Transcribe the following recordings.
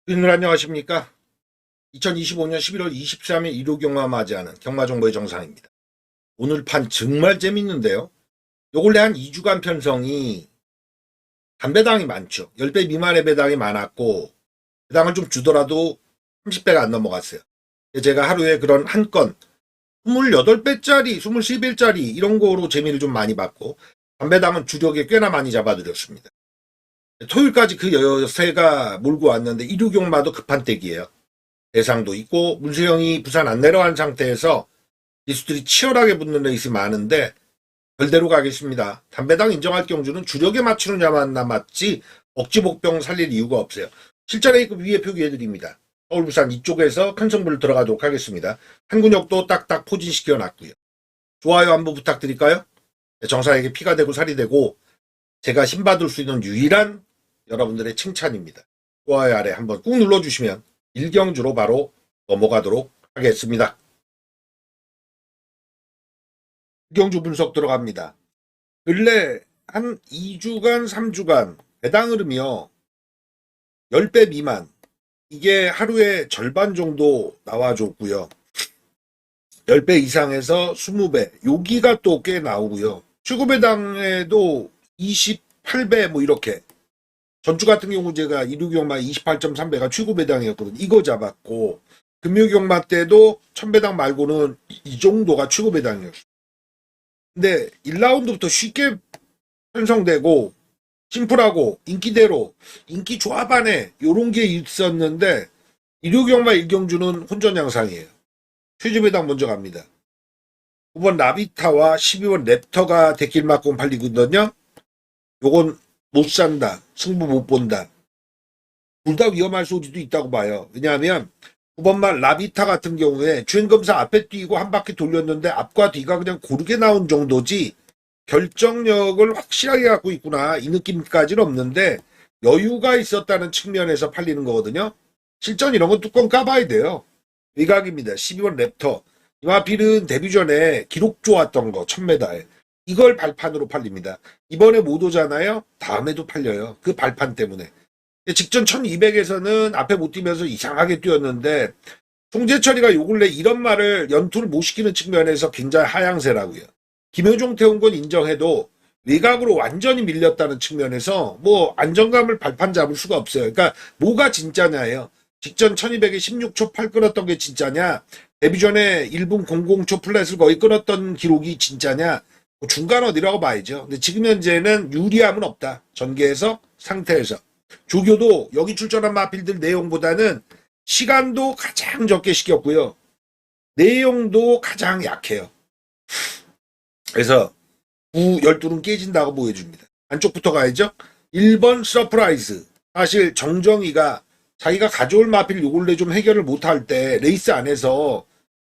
여러분 안녕하십니까? 2025년 11월 23일 일요경마 맞이하는 경마정보의 정상입니다. 오늘 판 정말 재밌는데요. 요 근래 한 2주간 편성이 단배당이 많죠. 10배 미만의 배당이 많았고 배당을 좀 주더라도 30배가 안 넘어갔어요. 제가 하루에 그런 한 건 28배짜리, 23배짜리 이런 거로 재미를 좀 많이 봤고 단배당은 주력에 꽤나 많이 잡아드렸습니다. 토요일까지 그 여세가 몰고 왔는데 일요경마도 급한 때기예요. 대상도 있고 문세영이 부산 안 내려간 상태에서 기수들이 치열하게 붙는 레이스 많은데 별대로 가겠습니다. 담배당 인정할 경주는 주력에 맞추느냐만 남았지 억지 복병 살릴 이유가 없어요. 실전 A급 위에 표기해드립니다. 서울 부산 이쪽에서 큰 승부를 들어가도록 하겠습니다. 한 근육도 딱딱 포진시켜 놨고요. 좋아요 한번 부탁드릴까요? 정사에게 피가 되고 살이 되고 제가 힘받을 수 있는 유일한 여러분들의 칭찬입니다. 좋아요 아래 한번 꾹 눌러주시면 일경주로 바로 넘어가도록 하겠습니다. 일경주 분석 들어갑니다. 근래 한 2주간, 3주간 배당 흐름이요. 10배 미만. 이게 하루에 절반 정도 나와줬고요. 10배 이상에서 20배. 여기가 또 꽤 나오고요. 최고 배당에도 28배 뭐 이렇게. 전주 같은 경우 제가 일요경마 28.3배가 최고 배당이었거든요. 이거 잡았고 금요경마 때도 1000배당 말고는 이 정도가 최고 배당이었어요. 근데 1라운드부터 쉽게 편성되고 심플하고 인기대로 인기 조합 안에 요런 게 있었는데 일요경마 일경주는 혼전 양상이에요. 최저 배당 먼저 갑니다. 9번 라비타와 12번 랩터가 대길 맞고 팔리거든요. 요건 못 산다. 승부 못 본다. 둘 다 위험할 소지도 있다고 봐요. 왜냐하면 9번만 라비타 같은 경우에 주행검사 앞에 뛰고 한 바퀴 돌렸는데 앞과 뒤가 그냥 고르게 나온 정도지 결정력을 확실하게 갖고 있구나 이 느낌까지는 없는데 여유가 있었다는 측면에서 팔리는 거거든요. 실전 이런 건 뚜껑 까봐야 돼요. 외곽입니다. 12번 랩터. 이 마필은 데뷔 전에 기록 좋았던 거 1000m에 이걸 발판으로 팔립니다. 이번에 못 오잖아요. 다음에도 팔려요. 그 발판 때문에. 직전 1200에서는 앞에 못 뛰면서 이상하게 뛰었는데 송재철이가 요 근래 이런 말을 연투를 못 시키는 측면에서 굉장히 하향세라고요. 김효종 태운 건 인정해도 외곽으로 완전히 밀렸다는 측면에서 뭐 안정감을 발판 잡을 수가 없어요. 그러니까 뭐가 진짜냐예요. 직전 1200에 16초 8 끊었던 게 진짜냐, 데뷔 전에 1분 00초 플랫을 거의 끊었던 기록이 진짜냐, 뭐 중간 어디라고 봐야죠. 근데 지금 현재는 유리함은 없다. 전개에서 상태에서. 조교도 여기 출전한 마필들 내용보다는 시간도 가장 적게 시켰고요. 내용도 가장 약해요. 그래서 9, 12는 깨진다고 보여줍니다. 안쪽부터 가야죠. 1번 서프라이즈. 사실 정정이가 자기가 가져올 마필 요걸래 좀 해결을 못할 때 레이스 안에서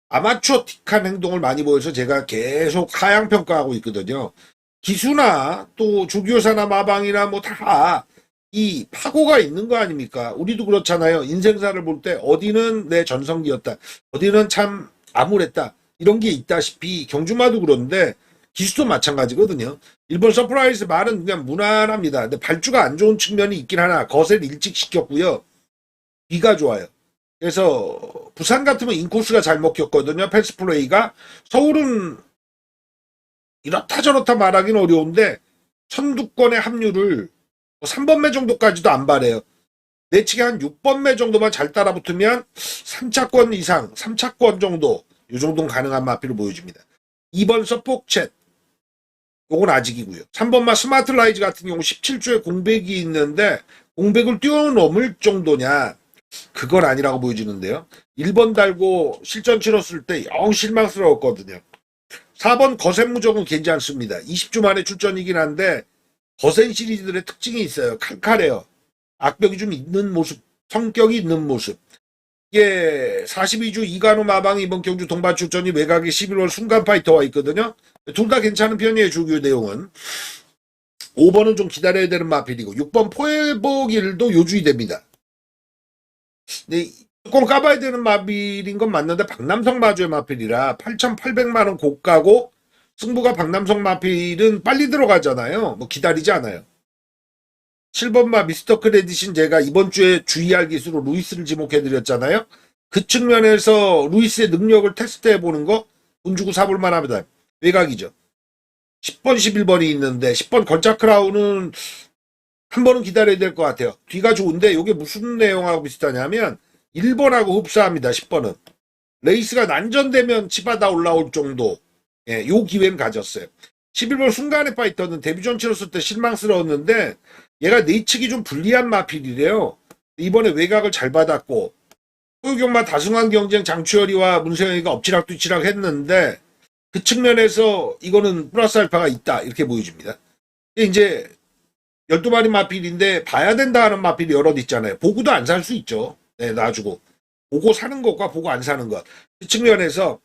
아마추어틱한 행동을 많이 보여서 제가 계속 하향평가하고 있거든요. 기수나 또 조교사나 마방이나 뭐 다 이 파고가 있는 거 아닙니까? 우리도 그렇잖아요. 인생사를 볼 때 어디는 내 전성기였다. 어디는 참 암울했다. 이런 게 있다시피 경주마도 그런데 기수도 마찬가지거든요. 일본 서프라이즈 말은 그냥 무난합니다. 근데 발주가 안 좋은 측면이 있긴 하나 거세를 일찍 시켰고요. 비가 좋아요. 그래서 부산 같으면 인코스가 잘 먹혔거든요. 패스플레이가. 서울은 이렇다 저렇다 말하기는 어려운데 선두권의 합류를 3번매 정도까지도 안 바래요. 내치기 한 6번매 정도만 잘 따라붙으면 3차권 이상, 3차권 정도 이 정도는 가능한 마피를 보여줍니다. 2번 서폭챗 요건 아직이고요. 3번마 스마트라이즈 같은 경우 17조에 공백이 있는데 공백을 뛰어넘을 정도냐 그건 아니라고 보여지는데요. 1번 달고 실전 치렀을 때 영 실망스러웠거든요. 4번 거센무적은 괜찮습니다. 20주 만에 출전이긴 한데 거센 시리즈들의 특징이 있어요. 칼칼해요. 악벽이 좀 있는 모습, 성격이 있는 모습. 이게 42주 이간호 마방이 이번 경주 동반 출전이 외곽에 11월 순간파이터와 있거든요. 둘 다 괜찮은 편이에요. 조교 내용은. 5번은 좀 기다려야 되는 마필이고 6번 포에버길도 요주의 됩니다. 근데 꼭 까봐야 되는 마필인 건 맞는데 박남성 마주의 마필이라 8,800만원 고가고 승부가 박남성 마필은 빨리 들어가잖아요. 뭐 기다리지 않아요. 7번마 미스터 크레딧인 제가 이번 주에 주의할 기수로 루이스를 지목해드렸잖아요. 그 측면에서 루이스의 능력을 테스트해보는 거 돈 주고 사볼 만합니다. 외곽이죠. 10번, 11번이 있는데 10번 걸작 크라운은 한 번은 기다려야 될 것 같아요. 뒤가 좋은데 이게 무슨 내용하고 비슷하냐면 1번하고 흡사합니다. 10번은. 레이스가 난전되면 치받아 올라올 정도 요 기회는 가졌어요. 11번 순간의 파이터는 데뷔전 치렀을 때 실망스러웠는데 얘가 내측이 좀 불리한 마필이래요. 이번에 외곽을 잘 받았고 소유경마 다승환 경쟁 장추열이와 문세영이가 엎치락뒤치락 했는데 그 측면에서 이거는 플러스 알파가 있다 이렇게 보여집니다. 이제 12마리 마필인데 봐야 된다 하는 마필이 여럿 있잖아요. 보고도 안 살 수 있죠. 네, 놔주고. 보고 사는 것과 보고 안 사는 것. 그 측면에서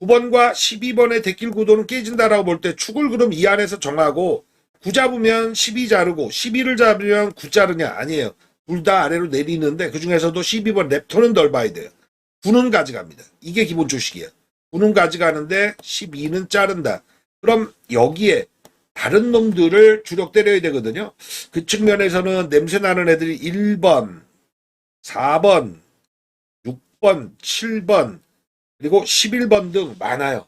9번과 12번의 대길 구도는 깨진다라고 볼 때 축을 그럼 이 안에서 정하고 9 잡으면 12 자르고 12를 잡으면 9 자르냐 아니에요. 둘 다 아래로 내리는데 그 중에서도 12번 랩터는 덜 봐야 돼요. 9는 가져갑니다. 이게 기본 조식이에요. 9는 가져가는데 12는 자른다. 그럼 여기에 다른 놈들을 주력 때려야 되거든요. 그 측면에서는 냄새나는 애들이 1번, 4번, 6번, 7번, 그리고 11번 등 많아요.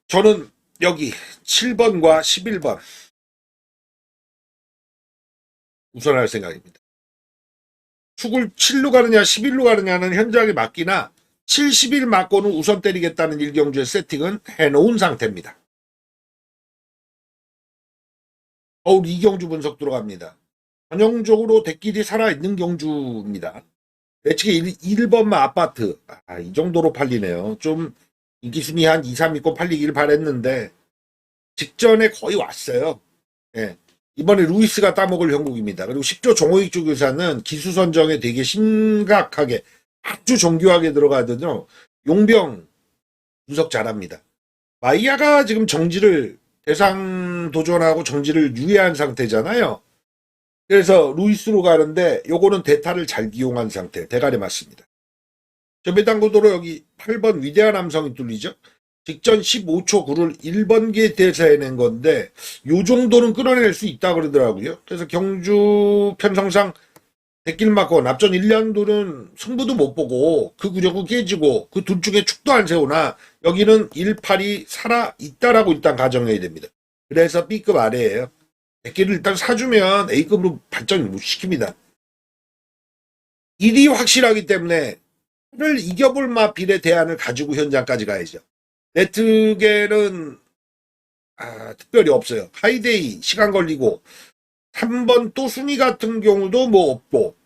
저는 여기 7번과 11번 우선할 생각입니다. 축을 7로 가느냐 11로 가느냐는 현저하게 맞기나 7, 11 맞고는 우선 때리겠다는 일경주의 세팅은 해놓은 상태입니다. 서울 이경주 분석 들어갑니다. 전형적으로 대길이 살아있는 경주입니다. 매치기 1번만 아파트. 이 정도로 팔리네요. 좀 인기순위 한 2, 3위권 팔리길 바랬는데 직전에 거의 왔어요. 예. 이번에 루이스가 따먹을 형국입니다. 그리고 10조 정호익 쪽 의사는 기수 선정에 되게 심각하게 아주 정교하게 들어가거든요. 용병 분석 잘합니다. 마이야가 지금 정지를 대상 도전하고 정지를 유예한 상태잖아요. 그래서 루이스로 가는데 요거는 대타를 잘 기용한 상태. 대가리 맞습니다. 저배당고도로 여기 8번 위대한 남성이 뚫리죠. 직전 15초 9를 1번 게이트에서 해낸 건데 요 정도는 끌어낼 수 있다 그러더라고요. 그래서 경주 편성상 대길 맞고 납전 1년도는 승부도 못 보고 그 구력은 깨지고 그 둘 중에 축도 안 세우나 여기는 1팔이 살아있다라고 일단 가정해야 됩니다. 그래서 B급 아래예요. 대길을 일단 사주면 A급으로 발전 못 시킵니다. 일이 확실하기 때문에 를 이겨볼 마필의 대안을 가지고 현장까지 가야죠. 네트겔은 특별히 없어요. 하이데이 시간 걸리고 3번 또 순위 같은 경우도 뭐 없고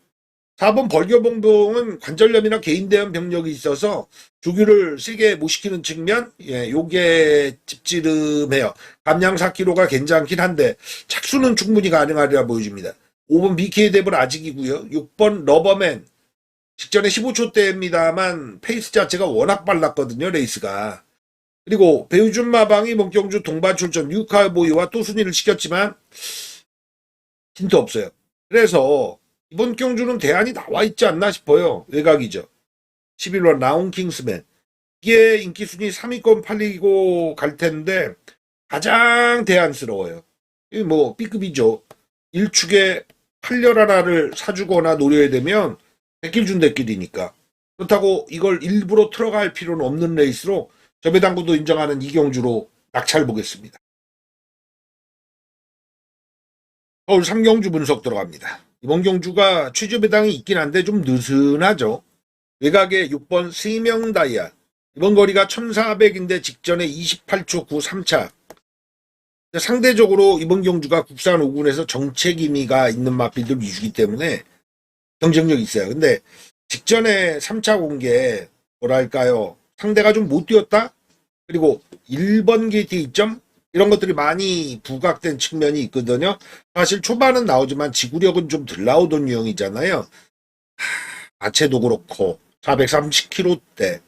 4번 벌교봉봉은 관절염이나 개인 대응 병력이 있어서 조규를 세게 못 시키는 측면 요게 찝찝해요. 감량 4kg가 괜찮긴 한데 착수는 충분히 가능하리라 보여집니다. 5번 BK 뎁은 아직이고요. 6번 러버맨 직전에 15초대입니다만 페이스 자체가 워낙 빨랐거든요. 레이스가. 그리고 배우준 마방이 목경주 동반 출전 뉴카보이와 또 순위를 시켰지만 힌트 없어요. 그래서 이번 경주는 대안이 나와 있지 않나 싶어요. 외곽이죠. 11번 라운 킹스맨. 이게 인기 순위 3위권 팔리고 갈 텐데 가장 대안스러워요. 이 뭐 B급이죠. 1축에 8열 하나를 사주거나 노려야 되면 대길 준 대길이니까. 그렇다고 이걸 일부러 틀어갈 필요는 없는 레이스로 저배당구도 인정하는 이경주로 낙찰 보겠습니다. 서울 3경주 분석 들어갑니다. 이번 경주가 최저배당이 있긴 한데 좀 느슨하죠. 외곽에 6번 세명다이아. 이번 거리가 1400인데 직전에 28초 9 3차. 상대적으로 이번 경주가 국산 5군에서 정책 의미가 있는 마필들 위주이기 때문에 경쟁력이 있어요. 근데 직전에 3차 공개 뭐랄까요. 상대가 좀 못 뛰었다? 그리고 1번 게이트 2점? 이런 것들이 많이 부각된 측면이 있거든요. 사실 초반은 나오지만 지구력은 좀 덜 나오던 유형이잖아요. 아체도 그렇고 430kg대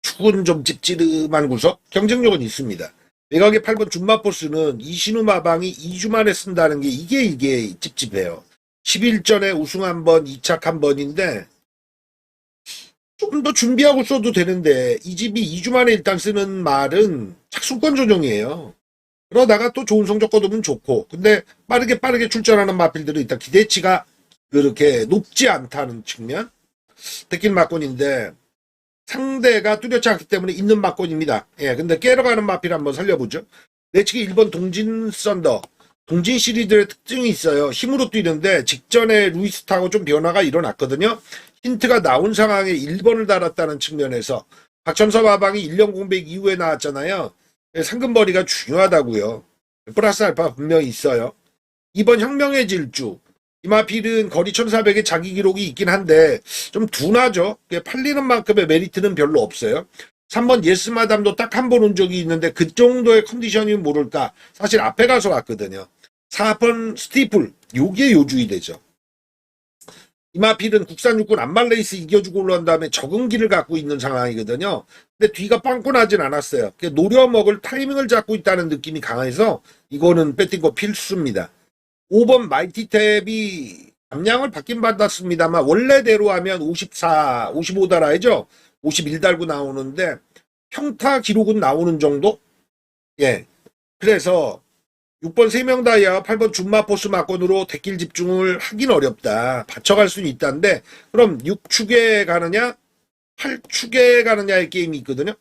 축은 좀 찝찝한 구석 경쟁력은 있습니다. 외곽의 8번 준마포스는 이신우 마방이 2주 만에 쓴다는 게 이게 찝찝해요. 11전에 우승 한 번, 2착 한 번인데 좀 더 준비하고 써도 되는데 이 집이 2주 만에 일단 쓰는 말은 착수권 조정이에요. 그러다가 또 좋은 성적 거두면 좋고, 근데 빠르게 출전하는 마필들은 일단 기대치가 그렇게 높지 않다는 측면. 데킬 막곤인데 상대가 뚜렷지 않기 때문에 있는 막곤입니다. 예, 근데 깨러가는 마필 한번 살려보죠. 내치기 1번 동진 썬더. 동진 시리즈의 특징이 있어요. 힘으로 뛰는데 직전에 루이스타하고 좀 변화가 일어났거든요. 힌트가 나온 상황에 1번을 달았다는 측면에서 박첨서 마방이 1년 공백 이후에 나왔잖아요. 상금벌이가 중요하다고요. 플러스 알파 분명히 있어요. 2번 혁명의 질주. 이마필은 거리 1400의 자기 기록이 있긴 한데 좀 둔하죠. 팔리는 만큼의 메리트는 별로 없어요. 3번 예스마담도 딱 한 번 온 적이 있는데 그 정도의 컨디션이면 모를까. 사실 앞에 가서 왔거든요. 4번 스티플. 요게 요주의 되죠. 이마필은 국산 육군 안말레이스 이겨주고 올라온 다음에 적응기를 갖고 있는 상황이거든요. 근데 뒤가 빵꾸 나진 않았어요. 노려먹을 타이밍을 잡고 있다는 느낌이 강해서 이거는 배팅 거 필수입니다. 5번 마이티탭이 감량을 받긴 받았습니다만 원래대로 하면 54, 55 달아야죠. 51 달고 나오는데 평타 기록은 나오는 정도? 예. 그래서 6번 3명 다이아 8번 준마포스 막건으로 데킬 집중을 하긴 어렵다. 받쳐갈 수는 있다는데 그럼 6축에 가느냐 8축에 가느냐의 게임이 있거든요.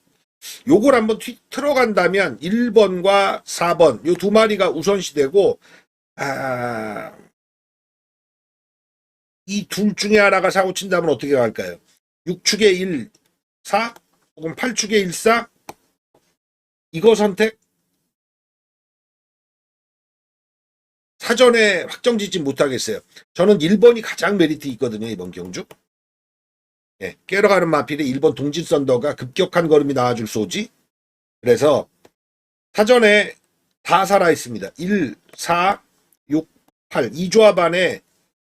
요걸 한번 틀어간다면 1번과 4번 요 두 마리가 우선시되고 이 둘 중에 하나가 사고 친다면 어떻게 갈까요? 6축에 1, 4 혹은 8축에 1, 4 이거 선택? 사전에 확정짓지 못하겠어요. 저는 1번이 가장 메리트 있거든요. 이번 경주. 예, 깨러가는 마필에 1번 동진 썬더가 급격한 걸음이 나와줄 소지. 그래서 사전에 다 살아있습니다. 1, 4, 6, 8. 이 조합 안에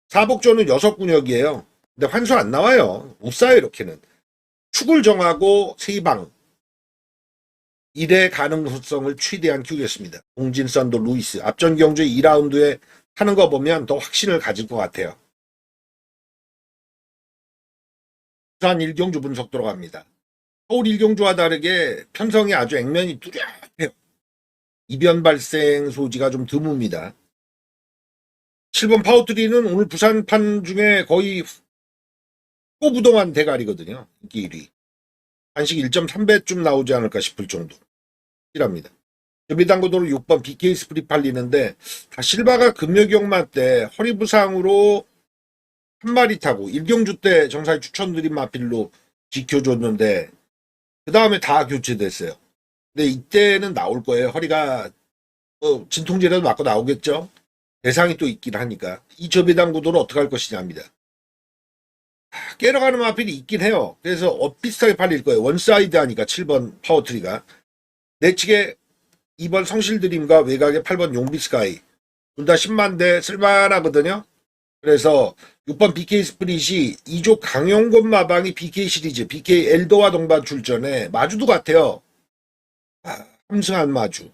사복조는 6군역이에요. 근데 환수 안 나와요. 못 사요, 이렇게는. 축을 정하고 3방. 1의 가능성을 최대한 키우겠습니다. 동진 썬더 루이스. 앞전 경주의 2라운드에 하는 거 보면 더 확신을 가질 것 같아요. 부산 1경주 분석 들어갑니다. 서울 1경주와 다르게 편성이 아주 액면이 뚜렷해요. 이변 발생 소지가 좀 드뭅니다. 7번 파워트리는 오늘 부산판 중에 거의 호부동한 대가리거든요. 인기 1위. 한식 1.3배쯤 나오지 않을까 싶을 정도. 이랍니다. 여비당구도로 6번 BK 스프릿 팔리는데 다 실바가 금요경마 때 허리 부상으로 한 마리 타고 1경주 때 정사에 추천드린 마필로 지켜줬는데 그 다음에 다 교체됐어요. 근데 이때는 나올 거예요. 허리가 진통제라도 맞고 나오겠죠. 대상이 또 있긴 하니까 이 저비당구도를 어떻게 할 것이냐입니다. 깨러가는 마필이 있긴 해요. 그래서 비슷하게 팔릴 거예요. 원사이드 하니까 7번 파워트리가 내측에 2번 성실드림과 외곽에 8번 용비스카이 둘 다 10만 대 쓸만하거든요. 그래서 6번 BK 스프릿이 2조 강용곤 마방이 BK 시리즈 BK 엘더와 동반 출전에 마주도 같아요. 함승한 마주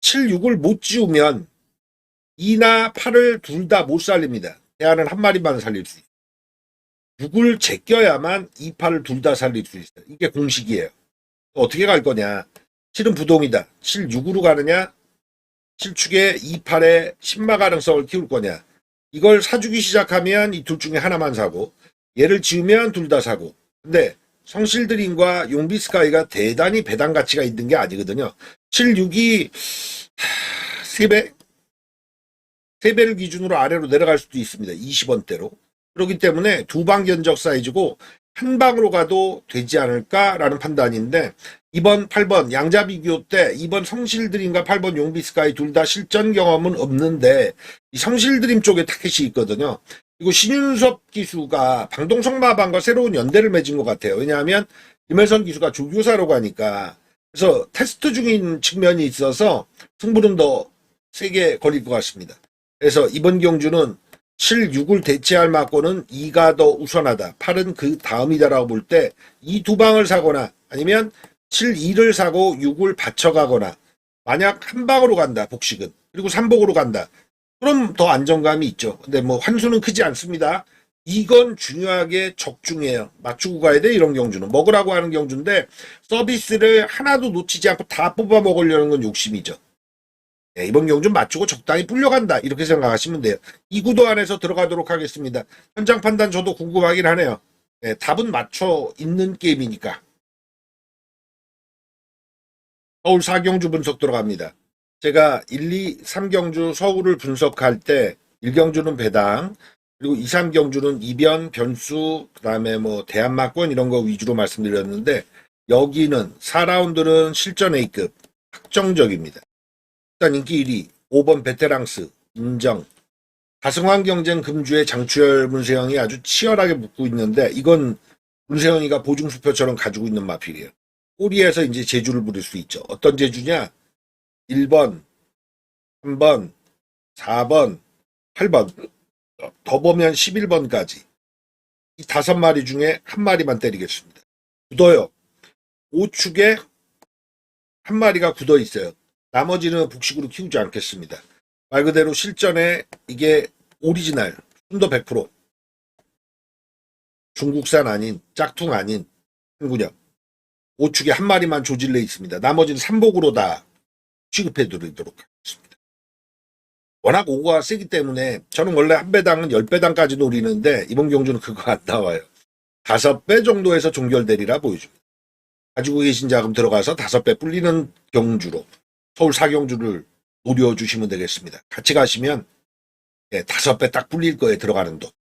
7, 6을 못 지우면 2나 8을 둘 다 못 살립니다. 대안은 한 마리만 살릴 수 있어요. 6을 제껴야만 2, 8을 둘 다 살릴 수 있어요. 이게 공식이에요. 어떻게 갈 거냐. 7은 부동이다. 7, 6으로 가느냐 7축에 2, 8의 신마 가능성을 키울 거냐. 이걸 사주기 시작하면 이 둘 중에 하나만 사고 얘를 지우면 둘 다 사고. 근데 성실드림과 용비스카이가 대단히 배당 가치가 있는 게 아니거든요. 7, 6이 3배? 3배를 기준으로 아래로 내려갈 수도 있습니다. 20원대로. 그렇기 때문에 두 방 견적 사이즈고 한 방으로 가도 되지 않을까라는 판단인데 2번, 8번 양자 비교 때 2번 성실드림과 8번 용비스카이 둘 다 실전 경험은 없는데 이 성실드림 쪽에 타켓이 있거든요. 그리고 신윤섭 기수가 방동석 마방과 새로운 연대를 맺은 것 같아요. 왜냐하면 김혜선 기수가 조교사로 가니까 그래서 테스트 중인 측면이 있어서 승부는 더 세게 걸릴 것 같습니다. 그래서 이번 경주는 7, 6을 대체할 막고는 2가 더 우선하다. 8은 그 다음이다라고 볼 때 이 두 방을 사거나 아니면 7, 2를 사고 6을 받쳐가거나 만약 한 방으로 간다. 복식은. 그리고 3복으로 간다. 그럼 더 안정감이 있죠. 근데 뭐 환수는 크지 않습니다. 이건 중요하게 적중해요. 맞추고 가야 돼, 이런 경주는. 먹으라고 하는 경주인데, 서비스를 하나도 놓치지 않고 다 뽑아 먹으려는 건 욕심이죠. 네, 이번 경주 맞추고 적당히 불려간다, 이렇게 생각하시면 돼요. 이 구도 안에서 들어가도록 하겠습니다. 현장 판단 저도 궁금하긴 하네요. 네, 답은 맞춰 있는 게임이니까. 서울 4경주 분석 들어갑니다. 제가 1, 2, 3경주 서울을 분석할 때 1경주는 배당, 그리고 2, 3경주는 이변, 변수, 그 다음에 뭐 대한마권 이런 거 위주로 말씀드렸는데, 여기는 4라운드는 실전 A급 확정적입니다. 일단 인기 1위 5번 베테랑스 인정. 가승환 경쟁 금주의 장추열 문세영이 아주 치열하게 붙고 있는데, 이건 문세영이가 보증수표처럼 가지고 있는 마필이에요. 꼬리에서 이제 재주를 부릴 수 있죠. 어떤 재주냐? 1번, 3번, 4번, 8번, 더 보면 11번까지. 이 5마리 중에 한 마리만 때리겠습니다. 굳어요. 5축에 한 마리가 굳어 있어요. 나머지는 복식으로 키우지 않겠습니다. 말 그대로 실전에 이게 오리지널, 순도 100%. 중국산 아닌, 짝퉁 아닌 한군역. 5축에 한 마리만 조질려 있습니다. 나머지는 삼복으로 다 취급해 드리도록 하겠습니다. 워낙 오가 세기 때문에 저는 원래 한 배당은 10배당까지 노리는데, 이번 경주는 그거 안 나와요. 5배 정도에서 종결되리라 보여줍니다. 가지고 계신 자금 들어가서 5배 불리는 경주로 서울 4경주를 노려주시면 되겠습니다. 같이 가시면 5배 딱 불릴 거에 들어가는 돈.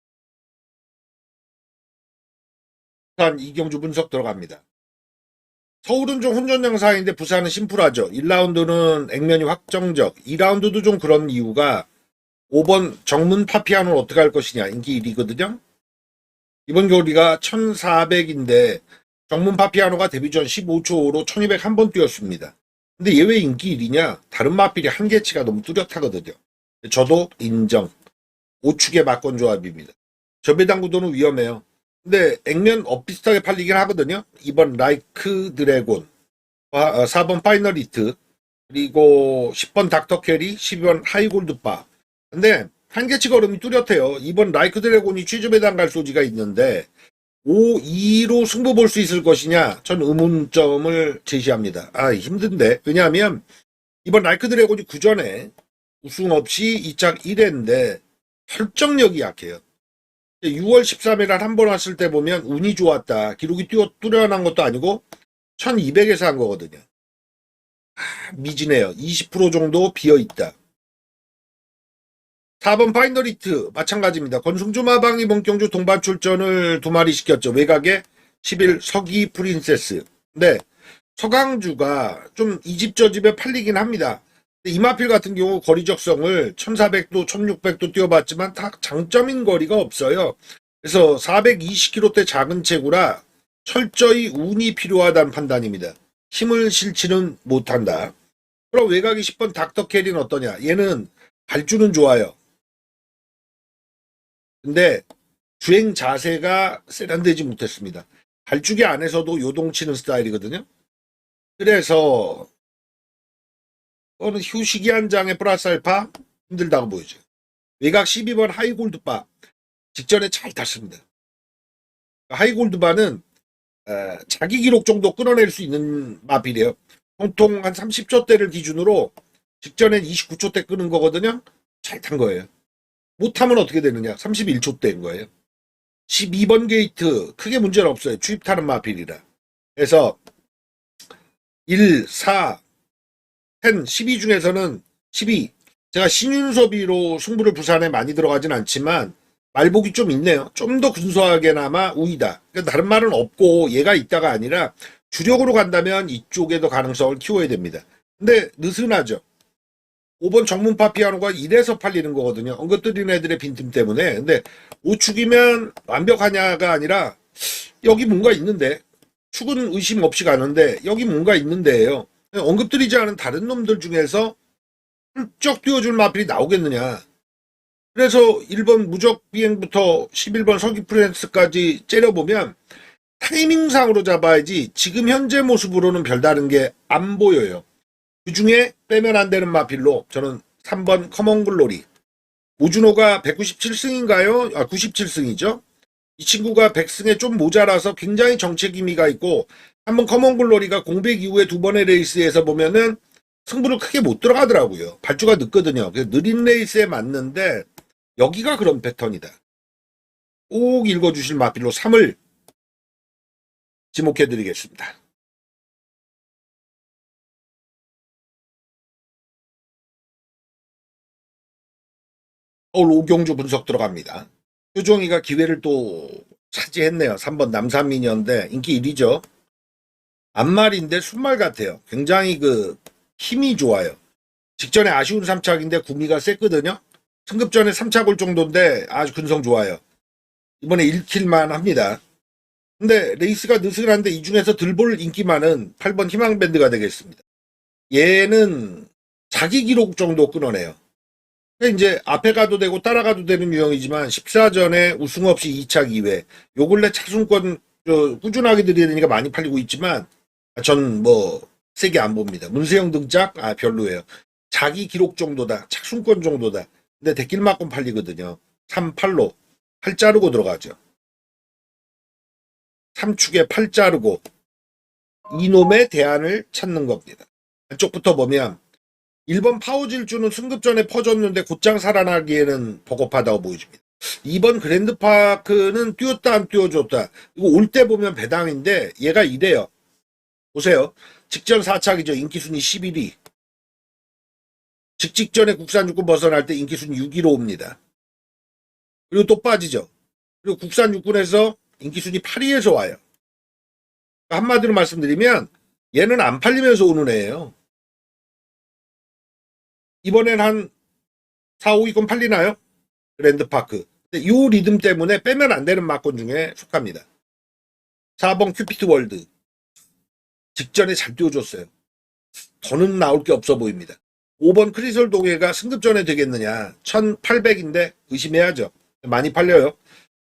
부산 2경주 분석 들어갑니다. 서울은 좀 혼전 양상인데 부산은 심플하죠. 1라운드는 액면이 확정적. 2라운드도 좀 그런 이유가 5번 정문 파피아노는 어떻게 할 것이냐. 인기 1위거든요. 이번 겨울이가 1400인데 정문 파피아노가 데뷔 전 15초로 1200 한 번 뛰었습니다. 근데 얘 왜 인기 1위냐? 다른 마필이 한계치가 너무 뚜렷하거든요. 저도 인정. 5축의 막권 조합입니다. 저배당 구도는 위험해요. 근데 액면 비슷하게 팔리긴 하거든요. 2번 라이크 드래곤, 4번 파이널리트, 그리고 10번 닥터 캐리, 12번 하이골드바. 근데 한계치 걸음이 뚜렷해요. 2번 라이크 드래곤이 최저배당 갈 소지가 있는데 5, 2로 승부 볼 수 있을 것이냐? 전 의문점을 제시합니다. 힘든데. 왜냐하면 이번 라이크 드래곤이 그 전에 우승 없이 2착 1회인데 설정력이 약해요. 6월 13일 날 한 번 왔을 때 보면 운이 좋았다. 기록이 뚜렷한 것도 아니고 1200에서 한 거거든요. 미지네요. 20% 정도 비어있다. 4번 파이널리트 마찬가지입니다. 권승주 마방이 본경주 동반 출전을 2마리 시켰죠. 외곽에 11 서기 프린세스. 네, 서강주가 좀 이 집 저 집에 팔리긴 합니다. 이마필 같은 경우 거리 적성을 1400도 1600도 뛰어봤지만 다 장점인 거리가 없어요. 그래서 420km대 작은 체구라 철저히 운이 필요하다는 판단입니다. 힘을 실지는 못한다. 그럼 외곽이 10번 닥터 캐리는 어떠냐? 얘는 발주는 좋아요. 근데 주행 자세가 세련되지 못했습니다. 발주기 안에서도 요동치는 스타일이거든요. 그래서 그거는 휴식이 한 장에 플러스 알파 힘들다고 보여져요. 외곽 12번 하이골드바 직전에 잘 탔습니다. 하이골드바는 자기 기록 정도 끌어낼 수 있는 마필이에요. 보통 한 30초대를 기준으로 직전엔 29초대 끄는 거거든요. 잘 탄 거예요. 못하면 어떻게 되느냐? 31초대인 거예요. 12번 게이트 크게 문제는 없어요. 주입 타는 마필이라. 그래서 1, 4, 10, 12 중에서는 12. 제가 신윤섭이로 승부를 부산에 많이 들어가진 않지만 말복이 좀 있네요. 좀 더 근소하게나마 우위다. 그러니까 다른 말은 없고 얘가 있다가 아니라 주력으로 간다면 이쪽에도 가능성을 키워야 됩니다. 근데 느슨하죠. 5번 정문 파피아노가 이래서 팔리는 거거든요. 엉거뜨리는 애들의 빈틈 때문에. 근데 5축이면 완벽하냐가 아니라 여기 뭔가 있는데, 축은 의심 없이 가는데 여기 뭔가 있는데요. 언급드리지 않은 다른 놈들 중에서 훌쩍 띄워줄 마필이 나오겠느냐. 그래서 1번 무적 비행부터 11번 서기 프랜스까지 째려보면 타이밍상으로 잡아야지 지금 현재 모습으로는 별다른 게 안 보여요. 그 중에 빼면 안 되는 마필로 저는 3번 커먼 글로리. 오준호가 197승인가요? 97승이죠. 이 친구가 백승에 좀 모자라서 굉장히 정체기미가 있고 한번 커먼글로리가 공백 이후에 두 번의 레이스에서 보면은 승부를 크게 못 들어가더라고요. 발주가 늦거든요. 그래서 느린 레이스에 맞는데 여기가 그런 패턴이다. 꼭 읽어주실 마필로 3을 지목해드리겠습니다. 오경주 분석 들어갑니다. 효종이가 기회를 또 차지했네요. 3번 남산미녀인데 인기 1위죠. 앞말인데 순말 같아요. 굉장히 그 힘이 좋아요. 직전에 아쉬운 3착인데 구미가 셌거든요. 승급전에 3착 올 정도인데 아주 근성 좋아요. 이번에 1킬만 합니다. 근데 레이스가 느슨한데 이 중에서 들볼 인기만은 8번 희망밴드가 되겠습니다. 얘는 자기 기록 정도 끊어내요. 이제 앞에 가도 되고 따라가도 되는 유형이지만 14전에 우승 없이 2착 2회. 요 근래 차순권 꾸준하게 들여야 되니까 많이 팔리고 있지만 전 뭐 세게 안 봅니다. 문세영 등짝 별로예요. 자기 기록 정도다. 착순권 정도다. 근데 대길만큼 팔리거든요. 3, 8로 8 자르고 들어가죠. 3축에 8 자르고 이놈의 대안을 찾는 겁니다. 한쪽부터 보면 1번 파워질주는 승급전에 퍼졌는데 곧장 살아나기에는 버겁하다고 보여집니다. 2번 그랜드파크는 띄웠다 안 띄워줬다. 이거 올 때 보면 배당인데 얘가 이래요. 보세요. 직전 4착이죠. 인기순위 11위. 직전에 국산육군 벗어날 때 인기순위 6위로 옵니다. 그리고 또 빠지죠. 그리고 국산육군에서 인기순위 8위에서 와요. 한마디로 말씀드리면 얘는 안 팔리면서 오는 애예요. 이번엔 한 4, 5위권 팔리나요? 그랜드파크. 근데 이 리듬 때문에 빼면 안 되는 막권 중에 속합니다. 4번 큐피트 월드. 직전에 잘 띄워줬어요. 더는 나올 게 없어 보입니다. 5번 크리솔 동해가 승급전에 되겠느냐. 1800인데 의심해야죠. 많이 팔려요.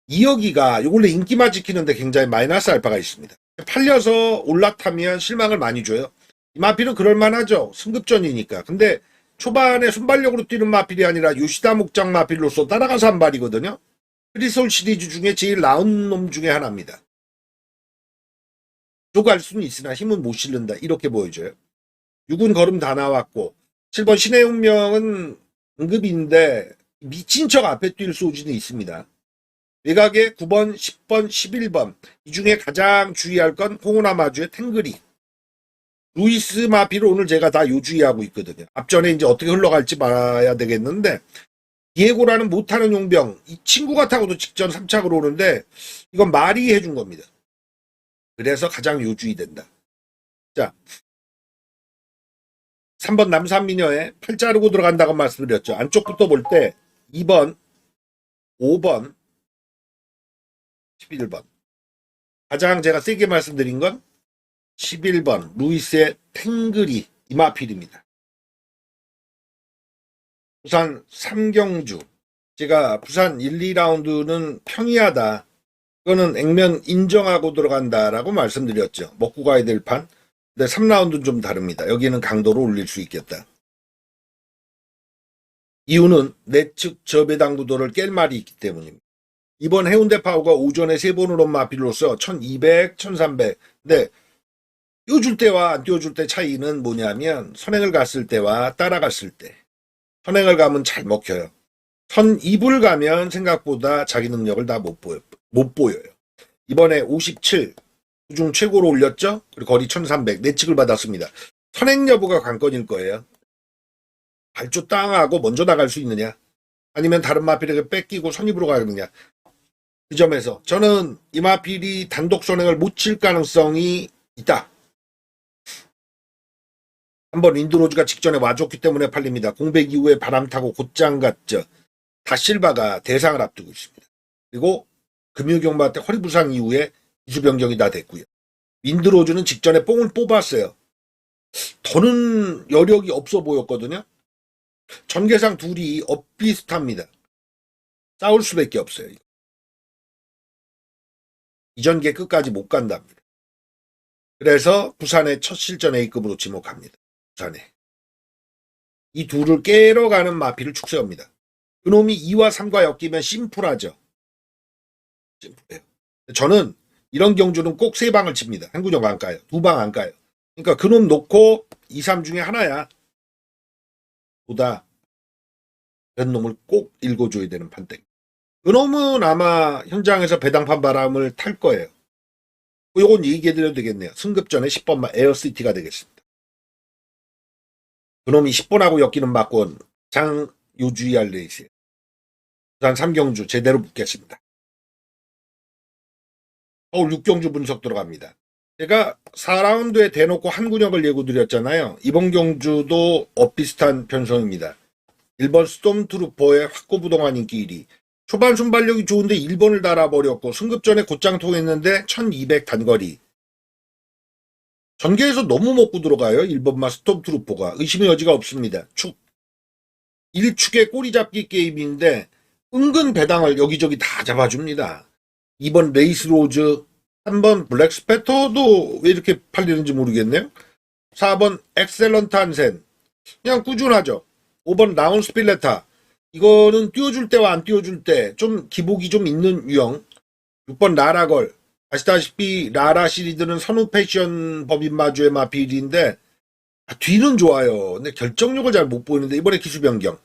2억이가 요 원래 인기만 지키는데 굉장히 마이너스 알파가 있습니다. 팔려서 올라타면 실망을 많이 줘요. 이 마필은 그럴만하죠. 승급전이니까. 근데 초반에 순발력으로 뛰는 마필이 아니라 요시다 목장 마필로서 따라가서 한 발이거든요. 크리솔 시리즈 중에 제일 나은 놈 중에 하나입니다. 쪼갈 수는 있으나 힘은 못 실른다. 이렇게 보여줘요. 6은 걸음 다 나왔고 7번 신의 운명은 응급인데 미친 척 앞에 뛸 소지는 있습니다. 외곽에 9번, 10번, 11번 이 중에 가장 주의할 건 홍은아 마주의 탱그리. 루이스 마피를 오늘 제가 다 요주의하고 있거든요. 앞전에 이제 어떻게 흘러갈지 봐야 되겠는데 디에고라는 못하는 용병 이 친구가 타고도 직전 3착으로 오는데 이건 말이 해준 겁니다. 그래서 가장 요주의 된다. 자 3번 남산미녀에 팔 자르고 들어간다고 말씀드렸죠. 안쪽부터 볼 때 2번, 5번, 11번. 가장 제가 세게 말씀드린 건 11번 루이스의 탱그리 이마필입니다. 부산 삼경주. 제가 부산 1, 2라운드는 평이하다. 이거는 액면 인정하고 들어간다라고 말씀드렸죠. 먹고 가야 될 판. 근데 3라운드는 좀 다릅니다. 여기는 강도를 올릴 수 있겠다. 이유는 내측 저배당 구도를 깰 말이 있기 때문입니다. 이번 해운대 파워가 오전에 3번으로 마필로서 1200, 1300. 근데 띄워줄 때와 안 띄워줄 때 차이는 뭐냐면 선행을 갔을 때와 따라갔을 때. 선행을 가면 잘 먹혀요. 선입을 가면 생각보다 자기 능력을 다 못 보여요. 이번에 57, 그중 최고로 올렸죠? 그리고 거리 1300, 내측을 받았습니다. 선행 여부가 관건일 거예요. 발주 땅하고 먼저 나갈 수 있느냐? 아니면 다른 마필에게 뺏기고 선입으로 가느냐? 그 점에서 저는 이 마필이 단독 선행을 못 칠 가능성이 있다. 한번 린드로즈가 직전에 와줬기 때문에 팔립니다. 공백 이후에 바람 타고 곧장 갔죠. 다실바가 대상을 앞두고 있습니다. 그리고 금유경마한테 허리 부상 이후에 이수 변경이 다 됐고요. 린드로즈는 직전에 뽕을 뽑았어요. 더는 여력이 없어 보였거든요. 전개상 둘이 엇비슷합니다. 싸울 수밖에 없어요. 이전계 끝까지 못 간답니다. 그래서 부산의 첫 실전 A급으로 지목합니다. 부산에. 이 둘을 깨러 가는 마피를 축소합니다. 그놈이 2와 3과 엮이면 심플하죠. 심플해요. 저는 이런 경주는 꼭 3방을 칩니다. 한 구정 안 까요. 2방 안 까요. 그러니까 그놈 놓고 2, 3 중에 하나야. 보다 그런 놈을 꼭 읽어줘야 되는 판땡. 그놈은 아마 현장에서 배당판 바람을 탈 거예요. 요건 얘기해드려도 되겠네요. 승급전에 10번만 에어시티가 되겠습니다. 그놈이 10번하고 엮이는 막권 장 요주의할 레이스예요. 부산 3경주 제대로 붙겠습니다. 서울 6경주 분석 들어갑니다. 제가 4라운드에 대놓고 한 군역을 예고 드렸잖아요. 이번 경주도 엇비슷한 편성입니다. 1번 스톰트루퍼의 확고부동한 인기 1위. 초반 순발력이 좋은데 1번을 달아버렸고 승급전에 곧장 통했는데 1200 단거리. 전개에서 너무 먹고 들어가요. 1번마 스톰트루퍼가. 의심의 여지가 없습니다. 축. 1축의 꼬리잡기 게임인데 은근 배당을 여기저기 다 잡아줍니다. 2번 레이스로즈, 3번 블랙스패터도 왜 이렇게 팔리는지 모르겠네요. 4번 엑셀런트 한센. 그냥 꾸준하죠. 5번 라운 스필레타. 이거는 띄워줄 때와 안 띄워줄 때 좀 기복이 좀 있는 유형. 6번 라라걸. 아시다시피 라라 시리즈는 선우 패션 법인 마주의 마필인데 뒤는 좋아요. 근데 결정력을 잘 못 보이는데 이번에 기수 변경.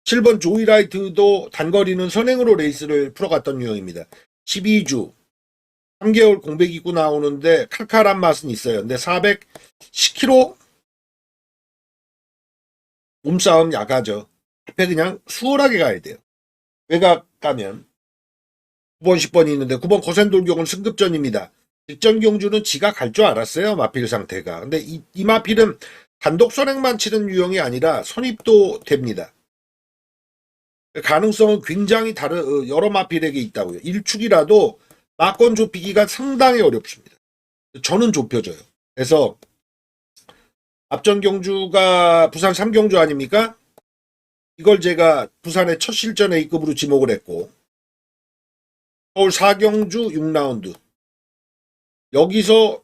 7번 조이라이트도 단거리는 선행으로 레이스를 풀어갔던 유형입니다. 12주 3개월 공백 입고 나오는데 칼칼한 맛은 있어요. 근데 410km 몸싸움 약하죠. 앞에 그냥 수월하게 가야 돼요. 외곽 가면 9번 10번이 있는데 9번 거센돌경은 승급전입니다. 직전 경주는 지가 갈 줄 알았어요. 마필 상태가. 근데 이 마필은 단독 선행만 치는 유형이 아니라 선입도 됩니다. 가능성은 굉장히 다른 여러 마필에게 있다고요. 1축이라도 마권 좁히기가 상당히 어렵습니다. 저는 좁혀져요. 그래서 앞전 경주가 부산 3경주 아닙니까? 이걸 제가 부산의 첫 실전 A급으로 지목을 했고 서울 4경주 6라운드 여기서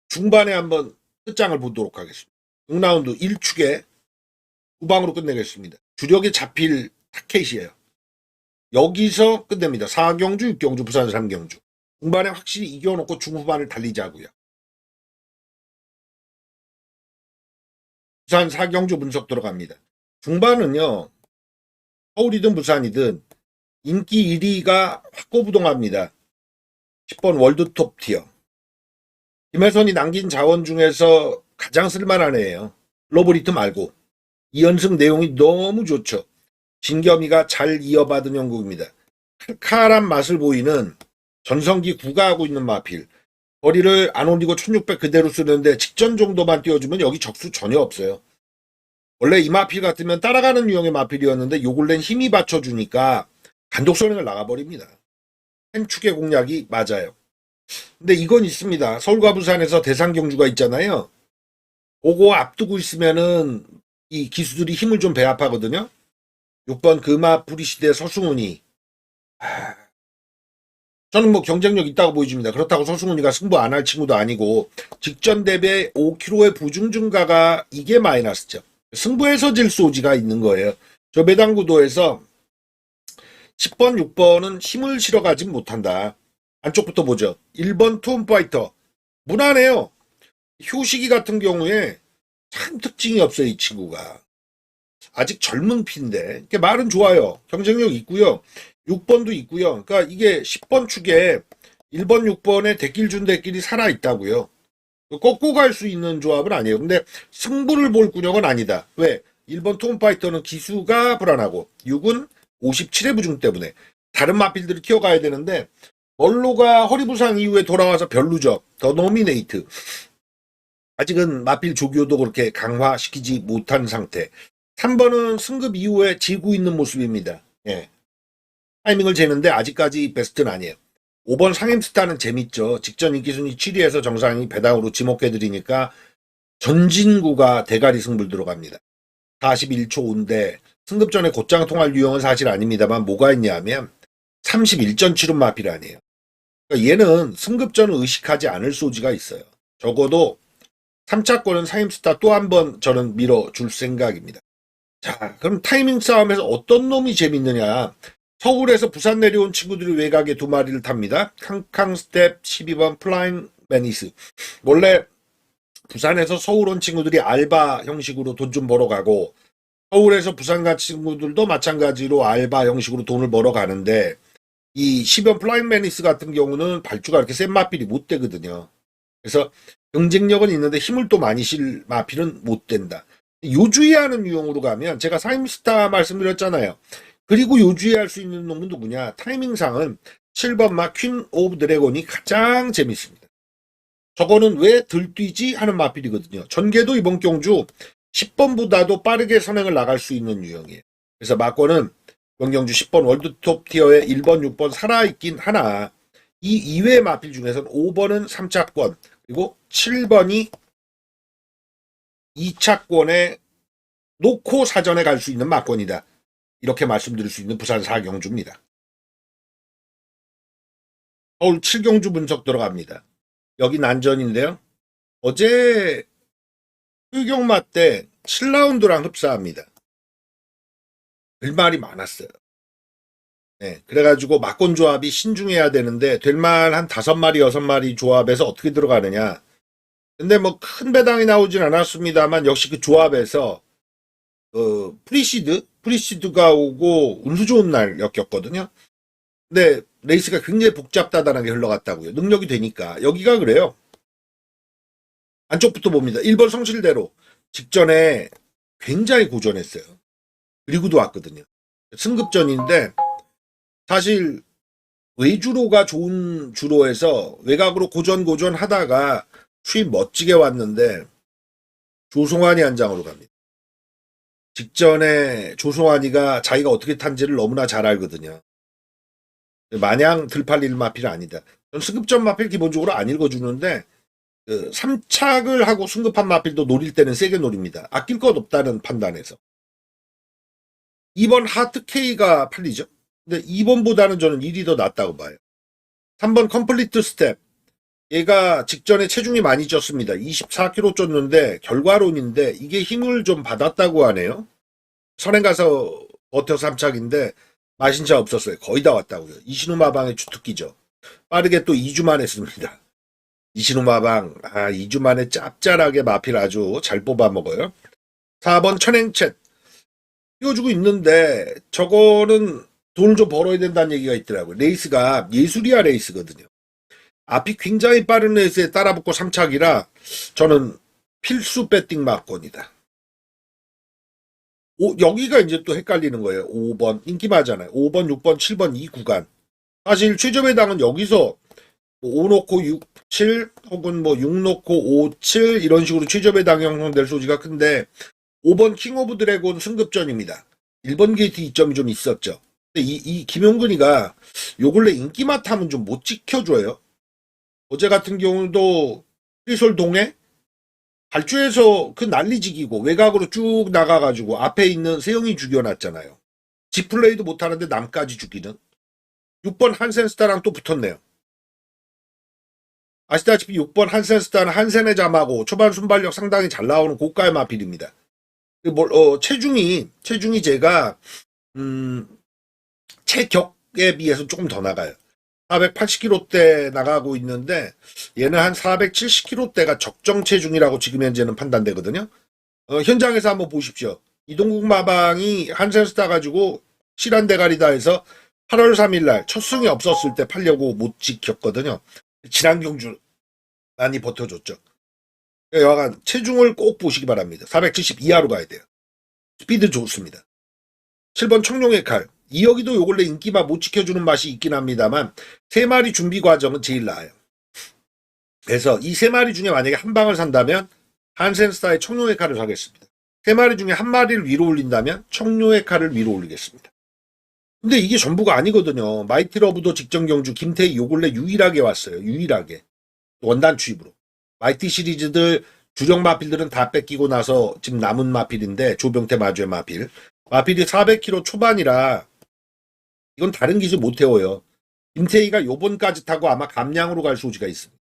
중반에 한번 끝장을 보도록 하겠습니다. 6라운드 1축에 2방으로 끝내겠습니다. 주력에 잡힐 타켓이에요. 여기서 끝냅니다. 4경주 6경주 부산 3경주 중반에 확실히 이겨놓고 중후반을 달리자고요. 부산 4경주 분석 들어갑니다. 중반은요. 서울이든 부산이든 인기 1위가 확고부동합니다. 10번 월드톱 티어. 김혜선이 남긴 자원 중에서 가장 쓸만한 애예요. 로보리트 말고. 2연승 내용이 너무 좋죠. 진겸이가 잘 이어받은 형국입니다. 칼칼한 맛을 보이는 전성기 구가하고 있는 마필. 거리를 안 올리고 1600 그대로 쓰는데 직전 정도만 띄워주면 여기 적수 전혀 없어요. 원래 이 마필 같으면 따라가는 유형의 마필이었는데 요 근래는 힘이 받쳐주니까 단독 선행을 나가버립니다. 한 축의 공략이 맞아요. 근데 이건 있습니다. 서울과 부산에서 대상 경주가 있잖아요. 그거 앞두고 있으면은 이 기수들이 힘을 좀 배합하거든요. 6번 금화 부리시대 서승훈이. 저는 뭐 경쟁력 있다고 보여집니다. 그렇다고 서승훈이가 승부 안 할 친구도 아니고 직전 대비 5kg의 부중 증가가 이게 마이너스죠. 승부에서 질 소지가 있는 거예요. 저 매당구도에서 10번, 6번은 힘을 실어가진 못한다. 안쪽부터 보죠. 1번 투움파이터. 무난해요. 효식이 같은 경우에 참 특징이 없어요. 이 친구가. 아직 젊은 피인데 말은 좋아요. 경쟁력 있고요. 6번도 있고요. 그러니까 이게 10번 축에 1번, 6번에 대길 준 대길이 살아있다고요. 꺾고 갈 수 있는 조합은 아니에요. 근데 승부를 볼 구력은 아니다. 왜? 1번 투움파이터는 기수가 불안하고 6은 57의 부중 때문에 다른 마필들을 키워가야 되는데 멀로가 허리 부상 이후에 돌아와서 별루죠. 더 노미네이트. 아직은 마필 조교도 그렇게 강화시키지 못한 상태. 3번은 승급 이후에 지고 있는 모습입니다. 예. 타이밍을 재는데 아직까지 베스트는 아니에요. 5번 상임스타는 재밌죠. 직전 인기순위 7위에서 정상이 배당으로 지목해드리니까 전진구가 대가리 승부를 들어갑니다. 41초 5인데 승급전에 곧장 통할 유형은 사실 아닙니다만 뭐가 있냐면 31전 치른 마필 아니에요. 그러니까 얘는 승급전을 의식하지 않을 소지가 있어요. 적어도 3차권은 상임스타 또 한 번 저는 밀어줄 생각입니다. 자, 그럼 타이밍 싸움에서 어떤 놈이 재밌느냐. 서울에서 부산 내려온 친구들이 외곽에 두 마리를 탑니다. 캉캉 스텝 12번 플라잉 매니스. 원래 부산에서 서울 온 친구들이 알바 형식으로 돈 좀 벌어 가고, 서울에서 부산 간 친구들도 마찬가지로 알바 형식으로 돈을 벌어 가는데, 이 10연 플라잉 매니스 같은 경우는 발주가 그렇게 센 마필이 못 되거든요. 그래서 경쟁력은 있는데 힘을 또 많이 실 마필은 못 된다. 요주의하는 유형으로 가면 제가 사임스타 말씀드렸잖아요. 그리고 요주의할 수 있는 놈은 누구냐? 타이밍상은 7번 마 퀸 오브 드래곤이 가장 재밌습니다. 저거는 왜 들뛰지 하는 마필이거든요. 전개도 이번 경주 10번보다도 빠르게 선행을 나갈 수 있는 유형이에요. 그래서 마권은 이번 경주 10번 월드톱 티어에 1번, 6번 살아있긴 하나, 이 이외의 마필 중에서는 5번은 3차권, 그리고 7번이 2차권에 놓고 사전에 갈 수 있는 마권이다. 이렇게 말씀드릴 수 있는 부산 4경주입니다. 서울 7경주 분석 들어갑니다. 여기 난전인데요. 어제 수경마 때 7라운드랑 흡사합니다. 별말이 많았어요. 네, 그래가지고 막권 조합이 신중해야 되는데 될말 한 5마리, 6마리 조합에서 어떻게 들어가느냐. 근데 뭐 큰 배당이 나오진 않았습니다만 역시 그 조합에서 프리시드가 오고 운수 좋은 날 엮였거든요. 근데 레이스가 굉장히 복잡다단하게 흘러갔다고요. 능력이 되니까. 여기가 그래요. 안쪽부터 봅니다. 1번 성실대로 직전에 굉장히 고전했어요. 그리고도 왔거든요. 승급전인데 사실 외주로가 좋은 주로에서 외곽으로 고전 하다가 수입 멋지게 왔는데 조송환이 한 장으로 갑니다. 직전에 조송환이가 자기가 어떻게 탄지를 너무나 잘 알거든요. 마냥 들팔릴 마필은 아니다. 전 승급전 마필 기본적으로 안 읽어주는데 3착을 하고 승급한 마필도 노릴 때는 세게 노립니다. 아낄 것 없다는 판단에서. 2번 하트 K가 팔리죠. 근데 2번보다는 저는 1이 더 낫다고 봐요. 3번 컴플리트 스텝. 얘가 직전에 체중이 많이 쪘습니다. 24kg 쪘는데 결과론인데 이게 힘을 좀 받았다고 하네요. 선행 가서 버텨 3착인데 마신차 없었어요. 거의 다 왔다고요. 이신우 마방의 주특기죠. 빠르게 또 2주만 했습니다. 이신우 마방 2주 만에 짭짤하게 마필 아주 잘 뽑아 먹어요. 4번 천행챗. 띄워주고 있는데 저거는 돈을 좀 벌어야 된다는 얘기가 있더라고요. 레이스가 예술이야 레이스거든요. 앞이 굉장히 빠른 레이스에 따라붙고 3착이라 저는 필수 배팅 막권이다. 여기가 이제 또 헷갈리는 거예요. 5번 인기 많잖아요. 5번, 6번, 7번 이 구간. 사실 최저 배당은 여기서 5 놓고 6, 7 혹은 뭐 6 놓고 5, 7 이런 식으로 최저 배당이 형성될 소지가 큰데 5번 킹 오브 드래곤 승급전입니다. 1번 게이트 이점이 좀 있었죠. 근데 이 김용근이가 요 근래 인기맛 하면 좀 못 지켜줘요. 어제 같은 경우도 프리솔 동해 발주해서 그 난리지기고 외곽으로 쭉 나가가지고 앞에 있는 세영이 죽여놨잖아요. 지플레이도 못하는데 남까지 죽이는. 6번 한센스타랑 또 붙었네요. 아시다시피 6번 한센스타는 한센의 잠하고 초반 순발력 상당히 잘 나오는 고가의 마필입니다. 체중이 제가 체격에 비해서 조금 더 나가요. 480kg대 나가고 있는데 얘는 한 470kg대가 적정 체중이라고 지금 현재는 판단되거든요. 현장에서 한번 보십시오. 이동국 마방이 한센스타 가지고 실한 대가리다 해서 8월 3일날 첫 승이 없었을 때 팔려고 못 지켰거든요. 지난 경주 많이 버텨줬죠. 여하간 체중을 꼭 보시기 바랍니다. 470 이하로 가야 돼요. 스피드 좋습니다. 7번 청룡의 칼. 이여기도 요 근래 인기만 못 지켜주는 맛이 있긴 합니다만 3마리 준비 과정은 제일 나아요. 그래서 이 3마리 중에 만약에 한 방을 산다면 한센스타의 청룡의 칼을 사겠습니다. 3마리 중에 한 마리를 위로 올린다면 청룡의 칼을 위로 올리겠습니다. 근데 이게 전부가 아니거든요. 마이티 러브도 직전 경주 김태희 요 근래 유일하게 왔어요. 유일하게. 원단 취입으로. 마이티 시리즈들 주력 마필들은 다 뺏기고 나서 지금 남은 마필인데 조병태 마주의 마필. 마필이 400kg 초반이라 이건 다른 기술 못 태워요. 김태희가 요번까지 타고 아마 감량으로 갈 소지가 있습니다.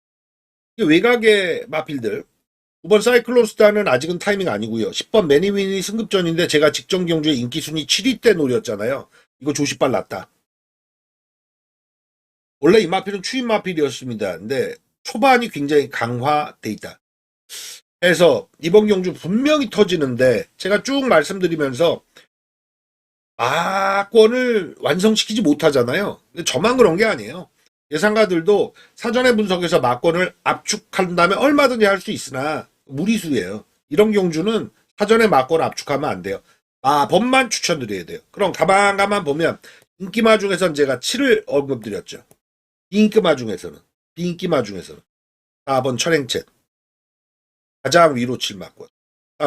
외곽의 마필들 9번 사이클론스타는 아직은 타이밍 아니고요. 10번 매니윈이 승급전인데 제가 직전 경주에 인기 순위 7위 때 노렸잖아요. 이거 조시빨 났다. 원래 이 마필은 추임 마필이었습니다. 근데 초반이 굉장히 강화돼 있다. 해서 이번 경주 분명히 터지는데 제가 쭉 말씀드리면서 마권을 완성시키지 못하잖아요. 근데 저만 그런 게 아니에요. 예상가들도 사전에 분석해서 마권을 압축한 다음에 얼마든지 할 수 있으나 무리수예요. 이런 경주는 사전에 마권 압축하면 안 돼요. 법만 추천드려야 돼요. 그럼 가만 보면 인기마 중에서는 제가 7을 언급드렸죠. 비인기마 중에서는 4번 철행챗 가장 위로 7 마권.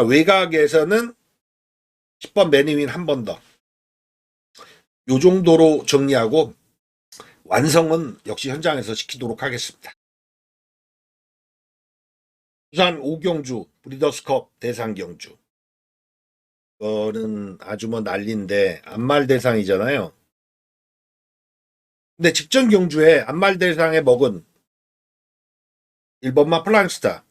외곽에서는 10번 매니윈 한 번 더. 요 정도로 정리하고 완성은 역시 현장에서 시키도록 하겠습니다. 부산 오경주 브리더스컵 대상 경주. 이거는 아주 뭐 난리인데 안말 대상이잖아요. 근데 직전 경주에 안말 대상에 먹은 1번마 플랑스타.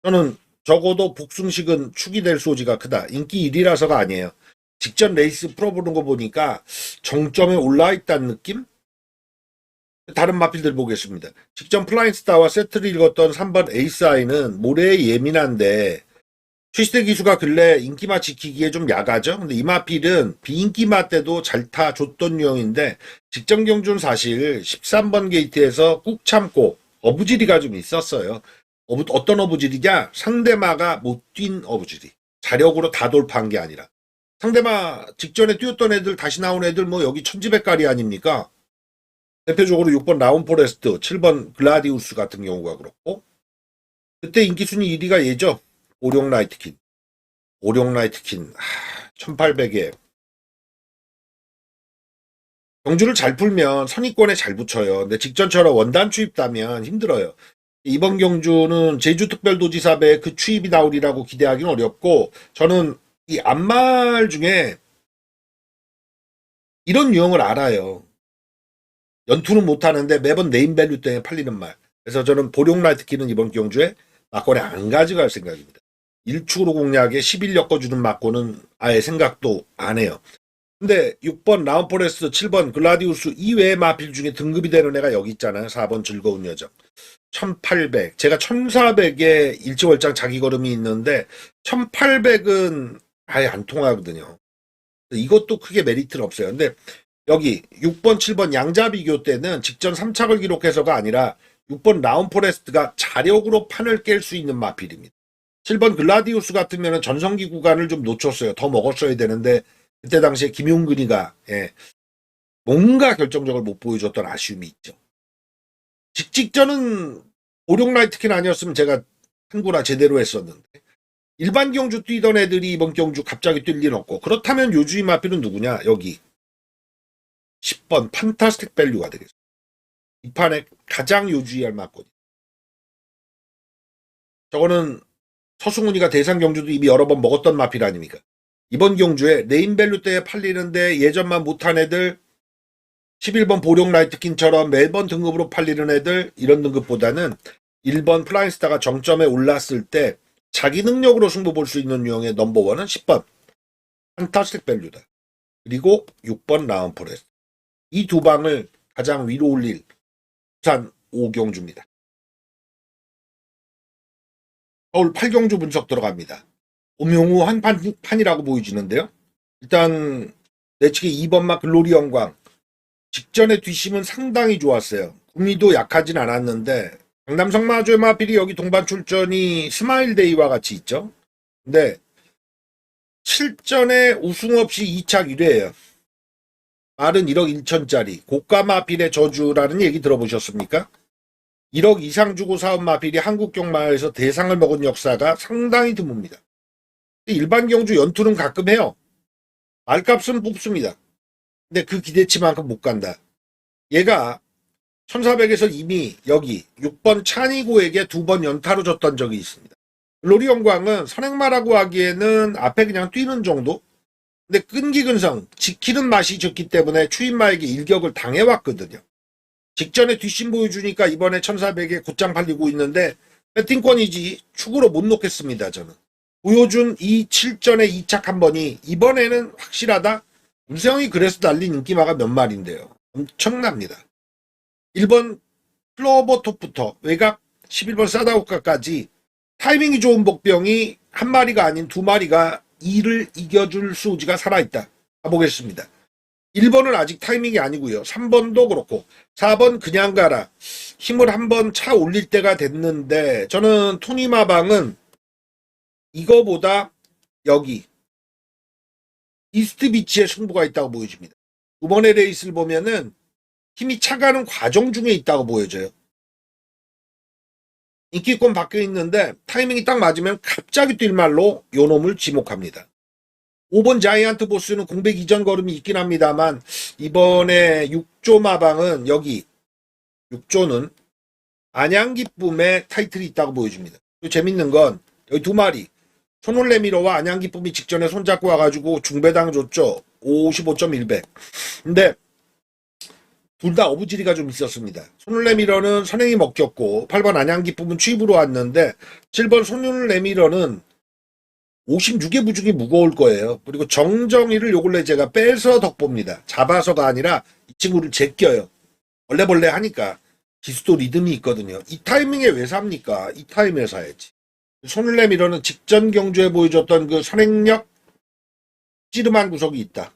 저는 적어도 복승식은 축이 될 소지가 크다. 인기 1위라서가 아니에요. 직전 레이스 풀어보는 거 보니까 정점에 올라와 있다는 느낌? 다른 마필들 보겠습니다. 직전 플라잉스타와 세트를 읽었던 3번 에이스아이는 모래에 예민한데 최시대 기수가 근래 인기마 지키기에 좀 야가죠. 근데 이 마필은 비인기마 때도 잘 타줬던 유형인데 직전 경주는 사실 13번 게이트에서 꾹 참고 어부지리가 좀 있었어요. 어떤 어부지리냐? 상대마가 못 뛴 어부지리. 자력으로 다 돌파한 게 아니라. 상대마 직전에 뛰었던 애들 다시 나온 애들 뭐 여기 천지백가리 아닙니까? 대표적으로 6번 라운포레스트, 7번 글라디우스 같은 경우가 그렇고 그때 인기순위 1위가 얘죠. 오룡라이트킨. 1800에 경주를 잘 풀면 선입권에 잘 붙여요. 근데 직전처럼 원단 추입다면 힘들어요. 이번 경주는 제주특별도지사배 그 추입이 나오리라고 기대하기는 어렵고 저는 이 앞말 중에 이런 유형을 알아요. 연투는 못하는데 매번 네임밸류 때문에 팔리는 말. 그래서 저는 보룡라이트키는 이번 경주에 막권에 안 가져갈 생각입니다. 1축으로 공략에 11 엮어주는 막권은 아예 생각도 안 해요. 근데 6번 라운포레스트, 7번 글라디우스 이외의 마필 중에 등급이 되는 애가 여기 있잖아요. 4번 즐거운 여정. 1800. 제가 1400에 일지월장 자기 걸음이 있는데 1800은 아예 안 통하거든요. 이것도 크게 메리트는 없어요. 근데 여기 6번, 7번 양자 비교 때는 직전 3착을 기록해서가 아니라 6번 라운포레스트가 자력으로 판을 깰 수 있는 마필입니다. 7번 글라디우스 같으면 전성기 구간을 좀 놓쳤어요. 더 먹었어야 되는데 그때 당시에 김용근이가 뭔가 결정적을 못 보여줬던 아쉬움이 있죠. 직전은 오룡라이트킨 아니었으면 제가 한구나 제대로 했었는데 일반 경주 뛰던 애들이 이번 경주 갑자기 뛸 일 없고 그렇다면 요주의 마필은 누구냐? 여기 10번 판타스틱 밸류가 되겠습니다. 이 판에 가장 요주의할 마권이. 저거는 서승훈이가 대상 경주도 이미 여러 번 먹었던 마필 아닙니까? 이번 경주에 네임밸류 때에 팔리는데 예전만 못한 애들 11번 보룡 라이트킨처럼 매번 등급으로 팔리는 애들 이런 등급보다는 1번 플라잉스타가 정점에 올랐을 때 자기 능력으로 승부 볼 수 있는 유형의 넘버원은 10번 판타스틱 밸류다. 그리고 6번 라운포레스트. 이 두 방을 가장 위로 올릴 부산 5경주입니다. 서울 8경주 분석 들어갑니다. 오명우한 판이라고 보여지는데요. 일단 내측에 2번마 글로리 영광. 직전에 뒷심은 상당히 좋았어요. 구미도 약하진 않았는데 강남 성마주의 마필이 여기 동반 출전이 스마일데이와 같이 있죠. 근데 7전에 우승 없이 2착 1회예요. 말은 1억 1천짜리 고가 마필의 저주라는 얘기 들어보셨습니까? 1억 이상 주고 사온 마필이 한국 경마에서 대상을 먹은 역사가 상당히 드뭅니다. 일반 경주 연투는 가끔 해요. 말값은 뽑습니다. 근데 그 기대치만큼 못 간다. 얘가 1400에서 이미 여기 6번 찬이고에게 2번 연타로 졌던 적이 있습니다. 로리 영광은 선행마라고 하기에는 앞에 그냥 뛰는 정도? 근데 끈기근성, 지키는 맛이 좋기 때문에 추임마에게 일격을 당해왔거든요. 직전에 뒷심 보여주니까 이번에 1400에 곧장 팔리고 있는데 배팅권이지 축으로 못 놓겠습니다. 저는. 보여준 이 7전의 2착 한 번이 이번에는 확실하다? 문세영이 그래서 날린 인기마가 몇 마리인데요. 엄청납니다. 1번 클로버톱부터 외곽 11번 사다오카까지 타이밍이 좋은 복병이 한 마리가 아닌 두 마리가 이를 이겨줄 소지가 살아있다. 가보겠습니다. 1번은 아직 타이밍이 아니고요. 3번도 그렇고 4번 그냥 가라. 힘을 한번 차 올릴 때가 됐는데 저는 토니마방은 이거보다 여기 이스트 비치에 승부가 있다고 보여집니다. 두 번의 레이스를 보면은 힘이 차가는 과정 중에 있다고 보여져요. 인기권 바뀌어 있는데 타이밍이 딱 맞으면 갑자기 뛸 말로 요 놈을 지목합니다. 5번 자이언트 보스는 공백 이전 걸음이 있긴 합니다만 이번에 6조 마방은 여기 6조는 안양기쁨의 타이틀이 있다고 보여줍니다. 또 재밌는 건 여기 두 마리 손올레미러와 안양기쁨이 직전에 손잡고 와가지고 중배당 줬죠. 55.1배. 근데 둘 다 어부지리가 좀 있었습니다. 손올레미러는 선행이 먹혔고 8번 안양기쁨은 취입으로 왔는데 7번 손올레미러는 56의 무중이 무거울 거예요. 그리고 정정이를 요 근래 제가 빼서 덕봅니다. 잡아서가 아니라 이 친구를 제껴요. 벌레벌레 하니까 기수도 리듬이 있거든요. 이 타이밍에 왜 삽니까? 이 타이밍에 사야지. 손을 내밀어는 직전 경주에 보여줬던 그 선행력 찌름한 구석이 있다.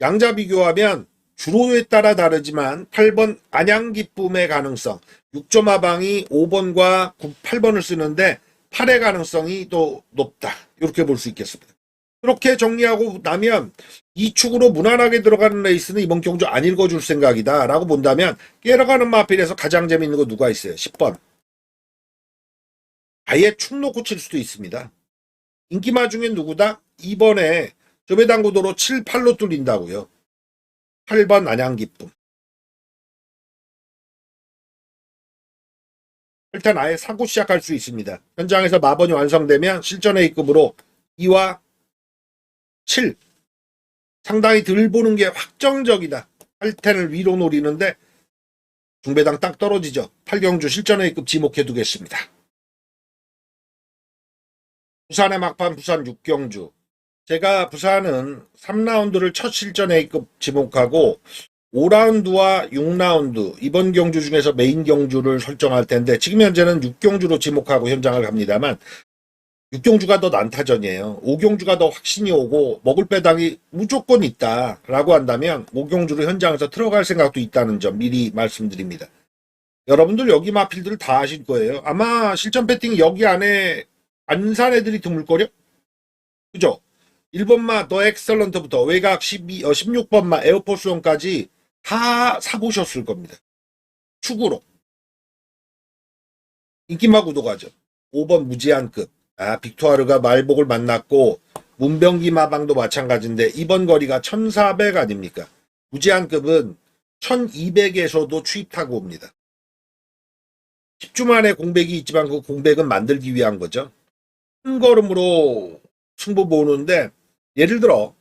양자 비교하면 주로에 따라 다르지만 8번 안양기쁨의 가능성, 6점 하방이 5번과 8번을 쓰는데 8의 가능성이 또 높다. 이렇게 볼 수 있겠습니다. 그렇게 정리하고 나면 이 축으로 무난하게 들어가는 레이스는 이번 경주 안 읽어줄 생각이다 라고 본다면 깨러가는 마필에서 가장 재밌는 거 누가 있어요? 10번. 아예 축 놓고 칠 수도 있습니다. 인기마 중엔 누구다? 2번에 조배당구도로 7, 8로 뚫린다고요. 8번 안양기쁨. 일단 아예 사고 시작할 수 있습니다. 현장에서 마번이 완성되면 실전 A급으로 2와 7 상당히 덜 보는 게 확정적이다. 8텐을 위로 노리는데 중배당 딱 떨어지죠. 8경주 실전 A급 지목해두겠습니다. 부산의 막판 부산 6경주. 제가 부산은 3라운드를 첫 실전 A급 지목하고 5라운드와 6라운드 이번 경주 중에서 메인 경주를 설정할 텐데 지금 현재는 6경주로 지목하고 현장을 갑니다만 6경주가 더 난타전이에요. 5경주가 더 확신이 오고 먹을 배당이 무조건 있다라고 한다면 5경주로 현장에서 들어갈 생각도 있다는 점 미리 말씀드립니다. 여러분들 여기 마필들 다 아실 거예요. 아마 실전 배팅 여기 안에 안 산 애들이 드물거려? 그죠? 1번마 더 엑셀런트부터 외곽 16번마 에어포스원까지 다 사보셨을 겁니다. 축으로. 인기마 구도가죠. 5번 무제한급. 빅토아르가 말복을 만났고 문병기 마방도 마찬가지인데 이번 거리가 1400 아닙니까? 무제한급은 1200에서도 추입타고 옵니다. 10주 만에 공백이 있지만 그 공백은 만들기 위한 거죠. 큰 걸음으로 승부 보는데 예를 들어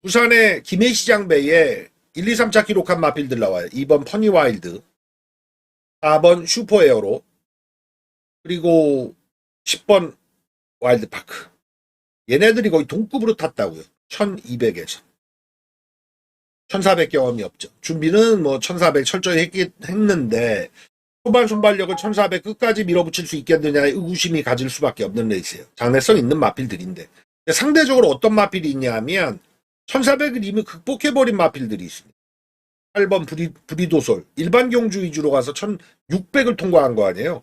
부산의 김해시장배에 1, 2, 3차 기록한 마필들 나와요. 2번 퍼니와일드, 4번 슈퍼에어로, 그리고 10번 와일드파크. 얘네들이 거의 동급으로 탔다고요. 1200에서. 1400 경험이 없죠. 준비는 뭐 1400 철저히 했는데 초반 순발력을 1400 끝까지 밀어붙일 수 있겠느냐의 의구심이 가질 수밖에 없는 레이스예요. 장래성 있는 마필들인데. 상대적으로 어떤 마필이 있냐 하면 1400을 이미 극복해버린 마필들이 있습니다. 8번 브리도솔. 일반 경주 위주로 가서 1600을 통과한 거 아니에요.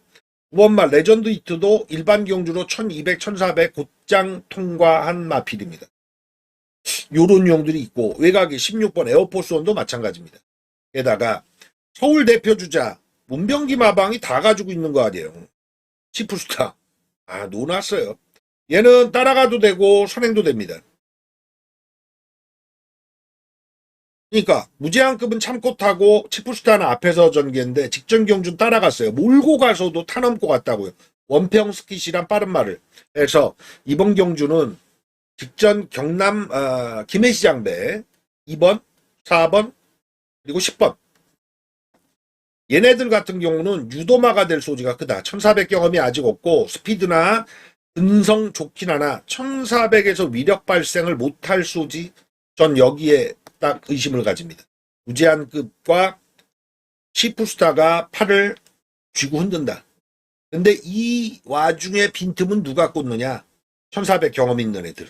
9번마 레전드 히트도 일반 경주로 1200, 1400 곧장 통과한 마필입니다. 요런 유형들이 있고 외곽에 16번 에어포스원도 마찬가지입니다. 게다가 서울 대표주자 문병기 마방이 다 가지고 있는 거 아니에요. 치프스타. 놓았어요. 얘는 따라가도 되고 선행도 됩니다. 그러니까 무제한급은 참고 타고 치프스타는 앞에서 전개인데 직전 경주는 따라갔어요. 몰고 가서도 타넘고 갔다고요. 원평 스킷이란 빠른 말을 해서 이번 경주는 직전 경남 김해시장배 2번, 4번 그리고 10번 얘네들 같은 경우는 유도마가 될 소지가 크다. 1400 경험이 아직 없고 스피드나 근성 좋긴 하나 1400에서 위력 발생을 못할 소지 전 여기에 딱 의심을 가집니다. 무제한급과 시푸스타가 팔을 쥐고 흔든다. 근데 이 와중에 빈틈은 누가 꽂느냐? 1400 경험 있는 애들.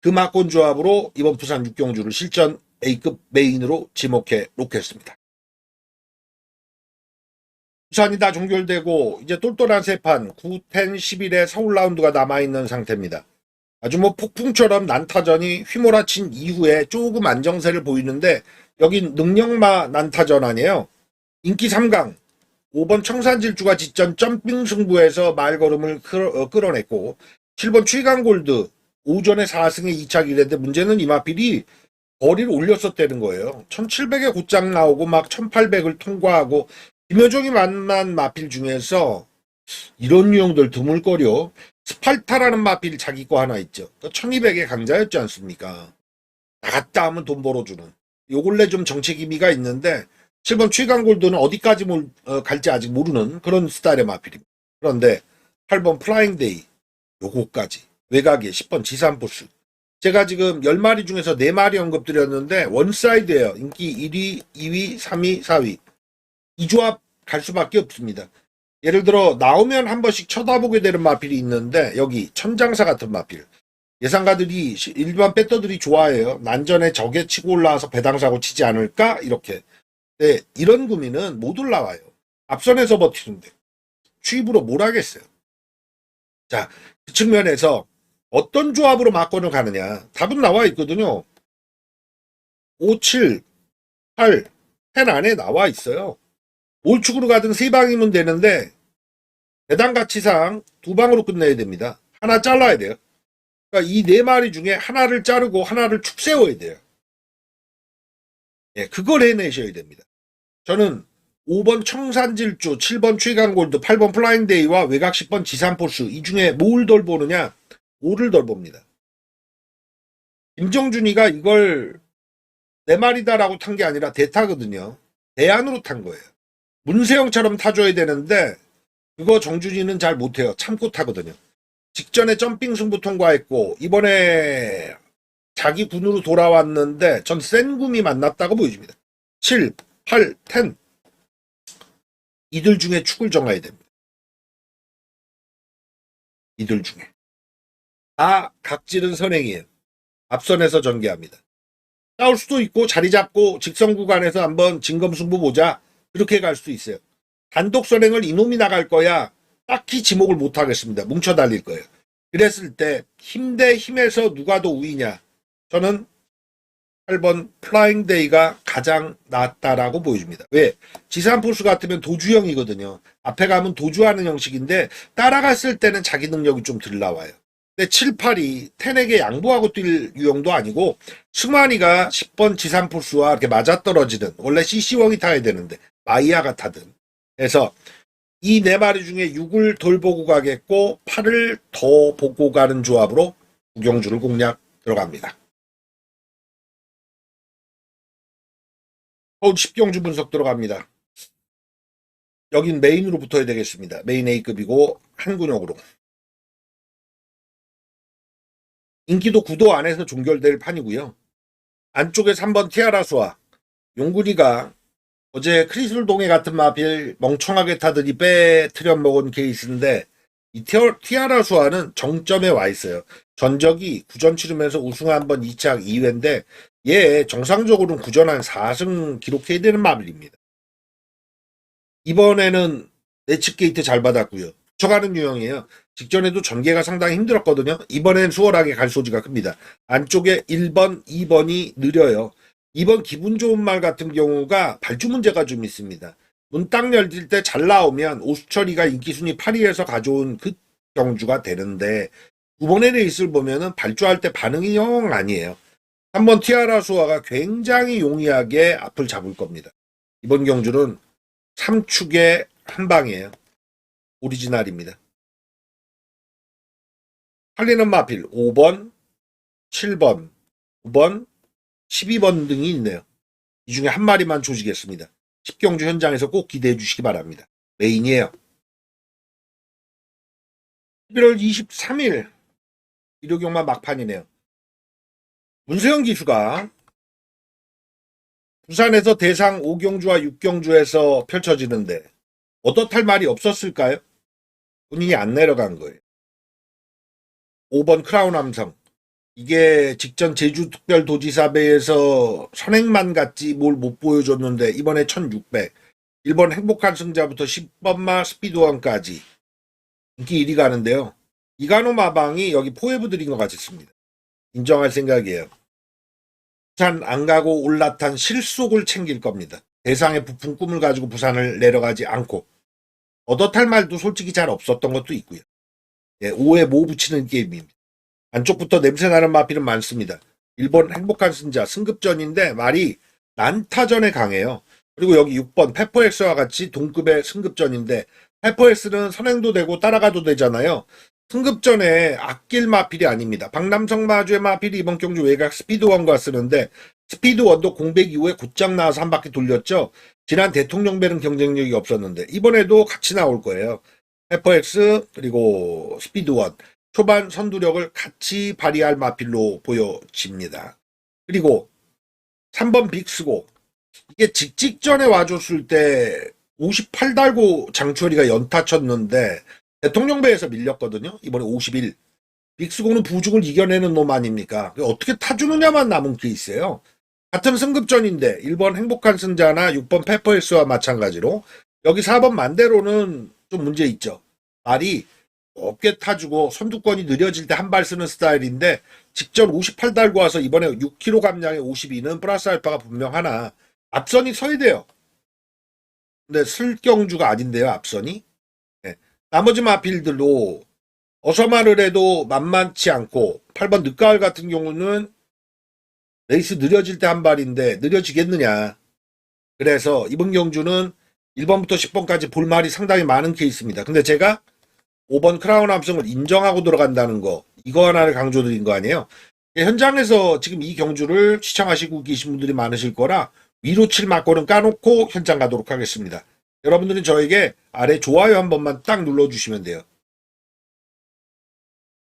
그 막권 조합으로 이번 부산 6경주를 실전 A급 메인으로 지목해 놓겠습니다. 부산이 다 종결되고 이제 똘똘한 세판 9, 10, 11의 서울 라운드가 남아있는 상태입니다. 아주 뭐 폭풍처럼 난타전이 휘몰아친 이후에 조금 안정세를 보이는데 여긴 능력마 난타전 아니에요. 인기 3강 5번 청산질주가 직전 점핑 승부에서 말걸음을 끌어냈고 7번 취강골드 오전에 4승에 2차 기례인데 문제는 이 마필이 거리를 올렸었다는 거예요. 1700에 곧장 나오고 막 1800을 통과하고 김여정이 만난 마필 중에서 이런 유형들 드물거려. 스팔타라는 마필 자기 거 하나 있죠. 1200의 강자였지 않습니까? 나갔다 하면 돈 벌어주는. 요 근래 좀 정책 의미가 있는데 7번 취강골드는 어디까지 갈지 아직 모르는 그런 스타일의 마필입니다. 그런데 8번 플라잉데이 요거까지 외곽에 10번 지산포스 제가 지금 10마리 중에서 4마리 언급드렸는데 원사이드예요. 인기 1위, 2위, 3위, 4위 이 조합 갈 수밖에 없습니다. 예를 들어 나오면 한 번씩 쳐다보게 되는 마필이 있는데 여기 천장사 같은 마필 예상가들이 일반 배터들이 좋아해요. 난전에 적에 치고 올라와서 배당사고 치지 않을까 이렇게. 네, 이런 구미는 못 올라와요. 앞선에서 버티는데 추입으로 뭘 하겠어요. 자, 그 측면에서 어떤 조합으로 막권을 가느냐 답은 나와 있거든요. 5, 7, 8, 10 안에 나와 있어요. 올축으로 가든 3방이면 되는데 배당 가치상 2방으로 끝내야 됩니다. 하나 잘라야 돼요. 그러니까 이 4마리 중에 하나를 자르고 하나를 축 세워야 돼요. 예, 그걸 해내셔야 됩니다. 저는 5번 청산질주, 7번 최강골드, 8번 플라잉데이와 외곽 10번 지산포스 이 중에 뭘 덜 보느냐? 5를 덜 봅니다. 김정준이가 이걸 4마리다라고 탄 게 아니라 대타거든요. 대안으로 탄 거예요. 문세영처럼 타줘야 되는데 그거 정준이는 잘 못해요. 참고 타거든요. 직전에 점핑 승부 통과했고 이번에 자기 군으로 돌아왔는데 전 센 구미 만났다고 보여집니다. 7, 8, 10 이들 중에 축을 정해야 됩니다. 이들 중에 다 각질은 선행이에요. 앞선에서 전개합니다. 싸울 수도 있고 자리 잡고 직선 구간에서 한번 진검승부 보자 그렇게 갈 수 있어요. 단독 선행을 이놈이 나갈 거야 딱히 지목을 못 하겠습니다. 뭉쳐 달릴 거예요. 그랬을 때 힘 대 힘에서 누가 더 우위냐 저는 8번 플라잉데이가 가장 낫다라고 보여줍니다. 왜? 지산포스 같으면 도주형이거든요. 앞에 가면 도주하는 형식인데 따라갔을 때는 자기 능력이 좀 덜 나와요. 근데 7, 8이 텐에게 양보하고 뛸 유형도 아니고 승만이가 10번 지산포스와 이렇게 맞아떨어지든 원래 CC왕이 타야 되는데 마이아가 타든 해서 이 4마리 중에 6을 덜 보고 가겠고 8을 더 보고 가는 조합으로 구경주를 공략 들어갑니다. 서울 10경주 분석 들어갑니다. 여긴 메인으로 붙어야 되겠습니다. 메인 A급이고 한군역으로. 인기도 9도 안에서 종결될 판이고요. 안쪽에 3번 티아라수와 용군이가 어제 크리슬 동해 같은 마필 멍청하게 타더니 빼트려 먹은 케이스인데 이 티아라수아는 정점에 와 있어요. 전적이 구전 치르면서 우승 한번 2차 2회인데 얘 정상적으로는 구전 한 4승 기록해야 되는 마필입니다. 이번에는 내측 게이트 잘 받았고요. 붙여가는 유형이에요. 직전에도 전개가 상당히 힘들었거든요. 이번엔 수월하게 갈 소지가 큽니다. 안쪽에 1번, 2번이 느려요. 2번 기분 좋은 말 같은 경우가 발주 문제가 좀 있습니다. 문 딱 열릴 때 잘 나오면 오수철이가 인기순위 8위에서 가져온 그 경주가 되는데 9번의 레이스를 보면은 발주할 때 반응이 영 아니에요. 3번 티아라수아가 굉장히 용이하게 앞을 잡을 겁니다. 이번 경주는 3축의 한방이에요. 오리지널입니다. 팔리는 마필 5번, 7번, 9번, 12번 등이 있네요. 이 중에 한 마리만 조지겠습니다. 10경주 현장에서 꼭 기대해 주시기 바랍니다. 메인이에요. 11월 23일 일요경마 막판이네요. 문세영 기수가 부산에서 대상 5경주와 6경주에서 펼쳐지는데 얻어탈 말이 없었을까요? 본인이 안 내려간 거예요. 5번 크라운 함성. 이게 직전 제주특별도지사배에서 선행만 갔지 뭘 못 보여줬는데 이번에 1600. 1번 행복한 승자부터 10번마 스피드원까지 인기 1위 가는데요. 이간호 마방이 여기 포회부 드린 것 같습니다. 인정할 생각이에요. 부산 안 가고 올라탄 실속을 챙길 겁니다. 대상의 부푼 꿈을 가지고 부산을 내려가지 않고 얻어탈 말도 솔직히 잘 없었던 것도 있고요. 예, 5에 모 붙이는 게임입니다. 안쪽부터 냄새나는 마필은 많습니다. 일본 행복한 승자 승급전인데 말이 난타전에 강해요. 그리고 여기 6번 페퍼엑스와 같이 동급의 승급전인데 페퍼엑스는 선행도 되고 따라가도 되잖아요. 승급전에 아낄 마필이 아닙니다. 박남성 마주의 마필이 이번 경주 외곽 스피드원과 쓰는데 스피드원도 공백 이후에 곧장 나와서 한 바퀴 돌렸죠. 지난 대통령배는 경쟁력이 없었는데 이번에도 같이 나올 거예요. 페퍼엑스 그리고 스피드원 초반 선두력을 같이 발휘할 마필로 보여집니다. 그리고 3번 빅스고 이게 직전에 와줬을 때 58 달고 장추열이가 연타 쳤는데 대통령배에서 밀렸거든요. 이번에 51. 빅스고는 부중을 이겨내는 놈 아닙니까? 어떻게 타주느냐만 남은 케이스예요. 같은 승급전인데 1번 행복한 승자나 6번 페퍼엑스와 마찬가지로 여기 4번 만대로는 좀 문제 있죠. 말이 없게 타주고 선두권이 느려질 때 한 발 쓰는 스타일인데 직전 58 달고 와서 이번에 6kg 감량에 52는 플러스 알파가 분명하나 앞선이 서야 돼요. 근데 슬경주가 아닌데요, 앞선이. 네. 나머지 마필들도 어서 말을 해도 만만치 않고 8번 늦가을 같은 경우는 레이스 느려질 때 한 발인데 느려지겠느냐. 그래서 이번 경주는 1번부터 10번까지 볼말이 상당히 많은 케이스입니다. 근데 제가 5번 크라운 함성을 인정하고 들어간다는 거 이거 하나를 강조드린 거 아니에요. 현장에서 지금 이 경주를 시청하시고 계신 분들이 많으실 거라 위로 칠 막고는 까놓고 현장 가도록 하겠습니다. 여러분들은 저에게 아래 좋아요 한 번만 딱 눌러주시면 돼요.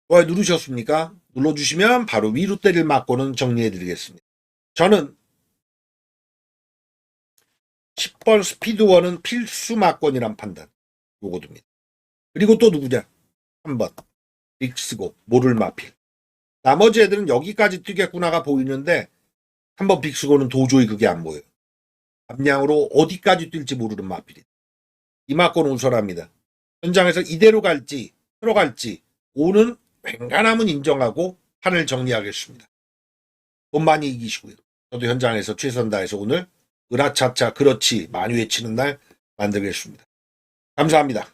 좋아요 누르셨습니까? 눌러주시면 바로 위로 때릴 막고는 정리해드리겠습니다. 저는 10번 스피드원은 필수 막권이란 판단 요거 둡니다. 그리고 또 누구냐? 3번 빅스고 모를 마필. 나머지 애들은 여기까지 뛰겠구나가 보이는데 3번 빅스고는 도저히 그게 안 보여요. 감량으로 어디까지 뛸지 모르는 마필이. 이 막고는 우선합니다. 현장에서 이대로 갈지 들어갈지 5는 웬간함은 인정하고 판을 정리하겠습니다. 돈 많이 이기시고요. 저도 현장에서 최선 다해서 오늘 으라차차 그렇지 많이 외치는 날 만들겠습니다. 감사합니다.